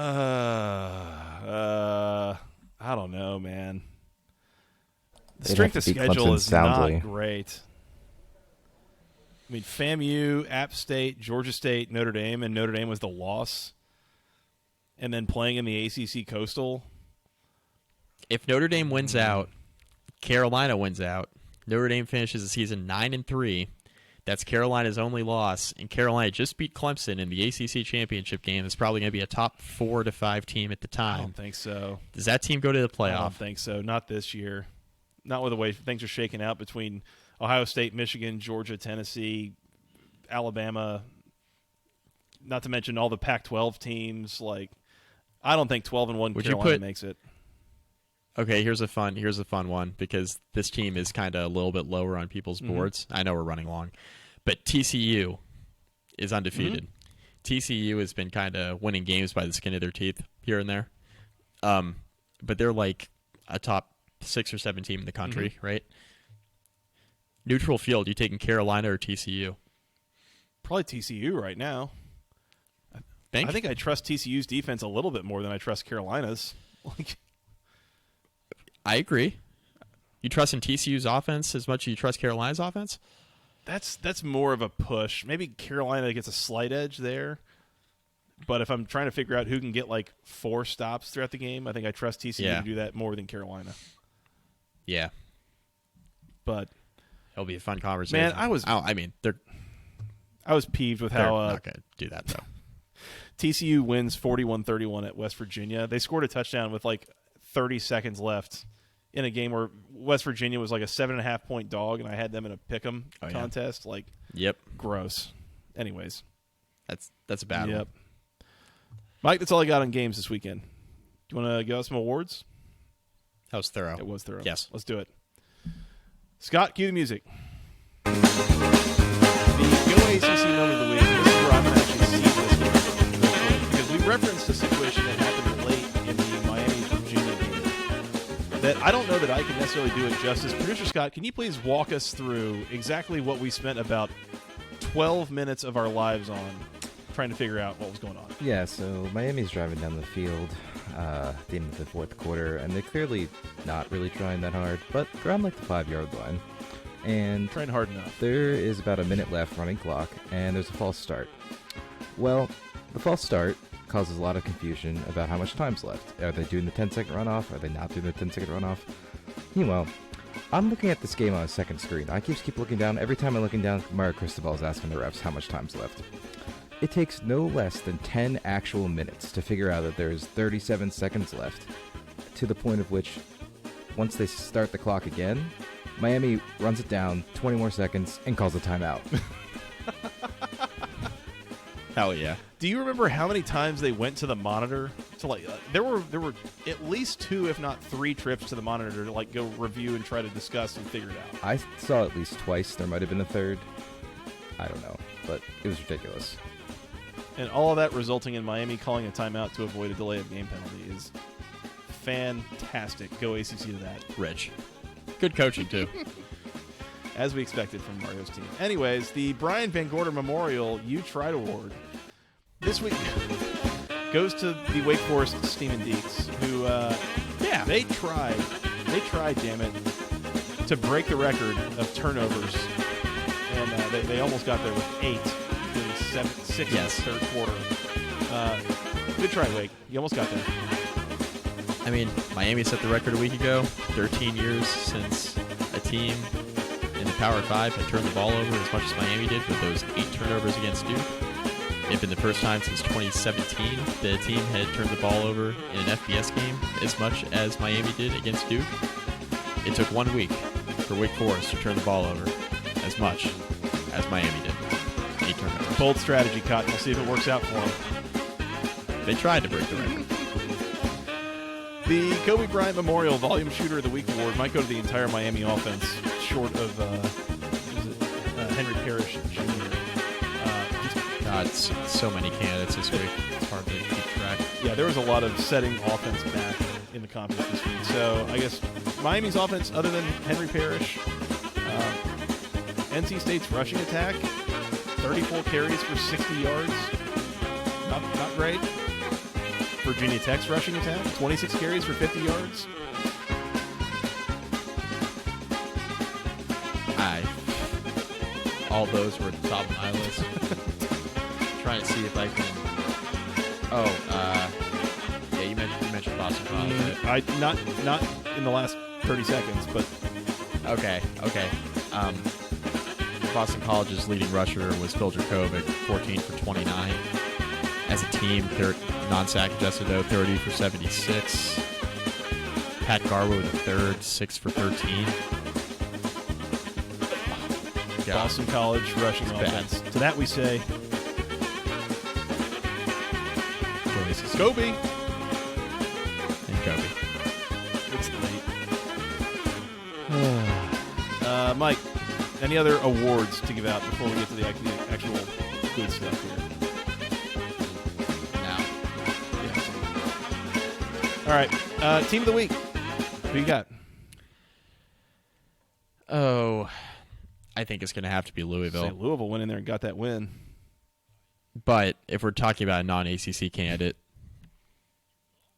don't know, man. The They'd strength have of to beat schedule Clemson is soundly. not great. I mean, FAMU, App State, Georgia State, Notre Dame, and Notre Dame was the loss. And then playing in the ACC Coastal. If Notre Dame wins out, Carolina wins out. Notre Dame finishes the season 9-3. That's Carolina's only loss, and Carolina just beat Clemson in the ACC championship game. It's probably going to be a top 4 to 5 team at the time. I don't think so. Does that team go to the playoff? I don't think so. Not this year. Not with the way things are shaking out between Ohio State, Michigan, Georgia, Tennessee, Alabama. Not to mention all the Pac-12 teams. Like, I don't think 12-1 Carolina makes it. Okay, here's a fun one because this team is kind of a little bit lower on people's boards. I know we're running long, but TCU is undefeated. TCU has been kind of winning games by the skin of their teeth here and there, but they're like a top 6 or 7 team in the country, right? Neutral field, you taking Carolina or TCU? Probably TCU right now. I think I trust TCU's defense a little bit more than I trust Carolina's. I agree. You trust in TCU's offense as much as you trust Carolina's offense? That's more of a push. Maybe Carolina gets a slight edge there. But if I'm trying to figure out who can get like 4 stops throughout the game, I think I trust TCU to do that more than Carolina. Yeah. But it'll be a fun conversation. Man, I was peeved with how they're not going to do that though. TCU wins 41-31 at West Virginia. They scored a touchdown with like 30 seconds left in a game where West Virginia was like a 7.5 point dog, and I had them in a pick'em contest. Like, gross. Anyways, that's a bad one. Mike, that's all I got on games this weekend. Do you want to give us some awards? That was thorough. It was thorough. Yes. Let's do it. Scott, cue the music. The Go ACC moment of the week. This is where I'm going to actually see this game because we referenced a situation that happened late in the Miami-Virginia game that I don't know that I can necessarily do it justice. Producer Scott, can you please walk us through exactly what we spent about 12 minutes of our lives on trying to figure out what was going on? Yeah, so Miami's driving down the field at the end of the fourth quarter, and they're clearly not really trying that hard, but they're on like the 5-yard line. And trying hard enough. There is about a minute left running clock, and there's a false start. Well, the false start causes a lot of confusion about how much time's left. Are they doing the 10-second runoff? Are they not doing the 10-second runoff? Meanwhile, I'm looking at this game on a second screen. I keep looking down. Every time I'm looking down, Mario Cristobal is asking the refs how much time's left. It takes no less than 10 actual minutes to figure out that there's 37 seconds left, to the point of which, once they start the clock again, Miami runs it down 20 more seconds and calls a timeout. Hell yeah. Do you remember how many times they went to the monitor to there were at least 2 if not 3 trips to the monitor to go review and try to discuss and figure it out. I saw at least twice. There might have been a third. I don't know, but it was ridiculous. And all of that resulting in Miami calling a timeout to avoid a delay of game penalty is fantastic. Go ACC to that. Rich. Good coaching, too. As we expected from Mario's team. Anyways, the Brian Van Gorder Memorial You Tried Award this week goes to the Wake Forest Steamin' Deeks, who, they tried, damn it, to break the record of turnovers. And they almost got there with 8, including 6 in the third quarter. Good try, Wake. You almost got there. I mean, Miami set the record a week ago. 13 years since a team in the Power 5 had turned the ball over as much as Miami did with those 8 turnovers against Duke. It had been the first time since 2017 that a team had turned the ball over in an FBS game as much as Miami did against Duke. It took 1 week for Wake Forest to turn the ball over as much as Miami did. 8 turnovers. Bold strategy, Cotton. We'll see if it works out for them. They tried to break the record. The Kobe Bryant Memorial Volume Shooter of the Week award might go to the entire Miami offense, short of Henry Parrish Jr. God, so many candidates this week. It's hard to keep track. Yeah, there was a lot of setting offense back in the conference this week. So I guess Miami's offense, other than Henry Parrish, NC State's rushing attack, 34 carries for 60 yards. Not great. Virginia Tech's rushing attack, 26 carries for 50 yards. All those were at the top of my list. Trying to see if I can. Yeah, you mentioned Boston College. Not in the last 30 seconds, but okay. Boston College's leading rusher was Phil Dracovic, 14 for 29. As a team, they're non-sack adjusted though, 30 for 76. Pat Garwood with a third, 6 for 13. God. Boston College rushing offense. To that we say, Kobe. And Kobe. It's late. Mike, any other awards to give out before we get to the actual good stuff here? All right, team of the week. Who you got? Oh, I think it's going to have to be Louisville. Say Louisville went in there and got that win. But if we're talking about a non-ACC candidate,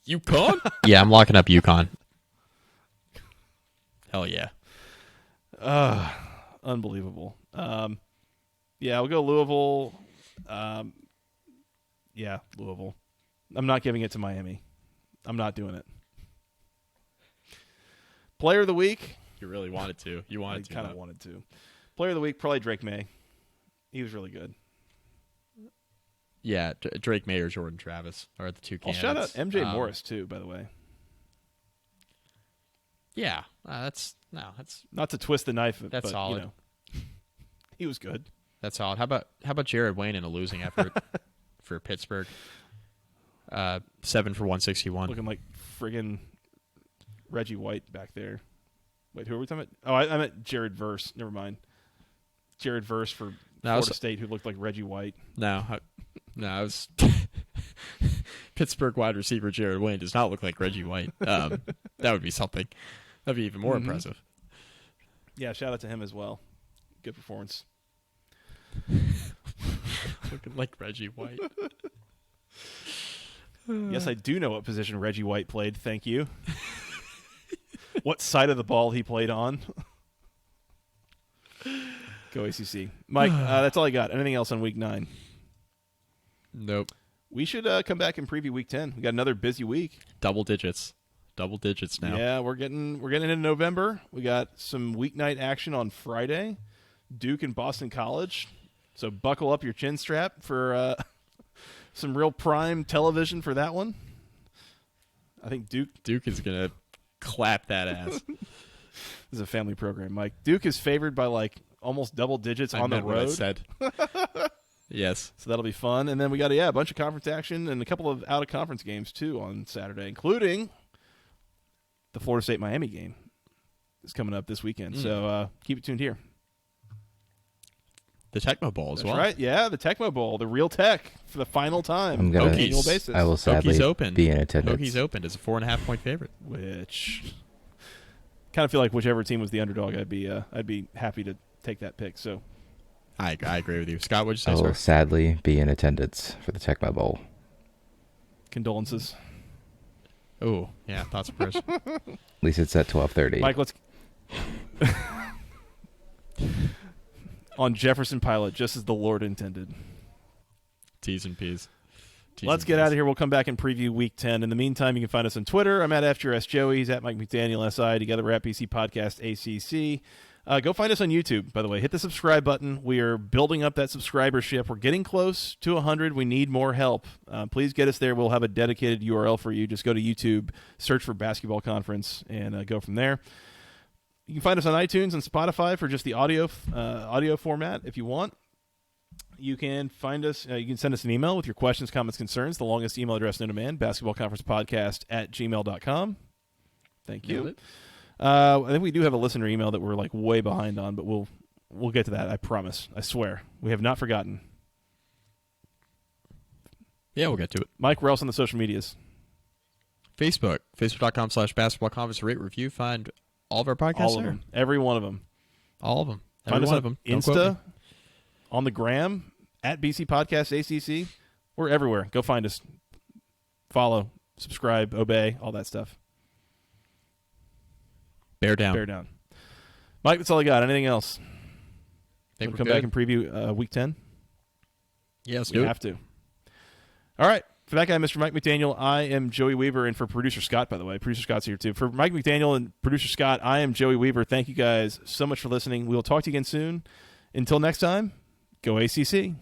UConn? Yeah, I'm locking up UConn. Hell yeah. Unbelievable. Yeah, we'll go Louisville. Yeah, Louisville. I'm not giving it to Miami. I'm not doing it. Player of the week. You really wanted to. You wanted to. I kind of wanted to. Player of the week, probably Drake Maye. He was really good. Yeah, Drake Maye or Jordan Travis are the two candidates. Shout out MJ Morris too, by the way. Yeah, that's not to twist the knife. That's but, solid. You know, he was good. That's solid. How about Jared Wayne in a losing effort for Pittsburgh? 7 for 161. Looking like friggin' Reggie White back there. Wait, who are we talking about? Oh, I meant Jared Verse. Never mind. Jared Verse for Florida State, who looked like Reggie White. No, I was Pittsburgh wide receiver Jared Wayne does not look like Reggie White. That would be something. That'd be even more impressive. Yeah, shout out to him as well. Good performance. Looking like Reggie White. Yes, I do know what position Reggie White played. Thank you. What side of the ball he played on. Go ACC. Mike, that's all I got. Anything else on Week 9? Nope. We should come back and preview Week 10. We got another busy week. Double digits now. Yeah, we're getting into November. We got some weeknight action on Friday. Duke and Boston College. So buckle up your chin strap for some real prime television for that one. I think Duke is gonna clap that ass. This is a family program, Mike. Duke is favored by like almost double digits on the road. What I said. Yes. So that'll be fun. And then we got a bunch of conference action and a couple of out-of-conference games, too, on Saturday, including the Florida State-Miami game is coming up this weekend. So keep it tuned here. the Tecmo Bowl as That's well. right. Yeah, the Tecmo Bowl, the real tech for the final time I'm gonna- on an annual basis. I will sadly Hokies opened. be in attendance. Hokies opened as a 4.5-point favorite. Which kind of feel like whichever team was the underdog, I'd be happy to take that pick. So I agree with you. Scott, what'd I you say, will sir? sadly be in attendance for the Tecmo Bowl. condolences. Oh, yeah, thoughts and prayers. At least it's at 12:30. Mike, let's on Jefferson Pilot, just as the Lord intended. T's and P's. Let's get out of here. We'll come back and preview Week 10. In the meantime, you can find us on Twitter. I'm at FGRS Joey. He's at Mike McDaniel SI. Together we're at BC Podcast ACC. Go find us on YouTube, by the way. Hit the subscribe button. We are building up that subscribership. We're getting close to 100. We need more help. Please get us there. We'll have a dedicated URL for you. Just go to YouTube, search for Basketball Conference, and go from there. You can find us on iTunes and Spotify for just the audio format if you want. You can find us. You can send us an email with your questions, comments, concerns. The longest email address known to man, basketballconferencepodcast@gmail.com. Thank you. I think we do have a listener email that we're like way behind on, but we'll get to that. I promise. I swear. We have not forgotten. Yeah, we'll get to it. Mike, where else on the social medias? Facebook. Facebook.com/basketballconference. Rate, review. Find all of our podcasts All of there. them. Every one of them. All of them. Find Every us one on of them. Don't quote Insta, me. on the gram, at BC Podcast ACC. We're everywhere. Go find us. Follow, subscribe, obey, all that stuff. Bear down. Bear down. Mike, that's all I got. Anything else? Think We'll we're come good? back and preview Week 10? Yeah, let's We do it. have to. All right. For that guy, Mr. Mike McDaniel, I am Joey Weaver. And for producer Scott, by the way, producer Scott's here too. For Mike McDaniel and producer Scott, I am Joey Weaver. Thank you guys so much for listening. We will talk to you again soon. Until next time, go ACC.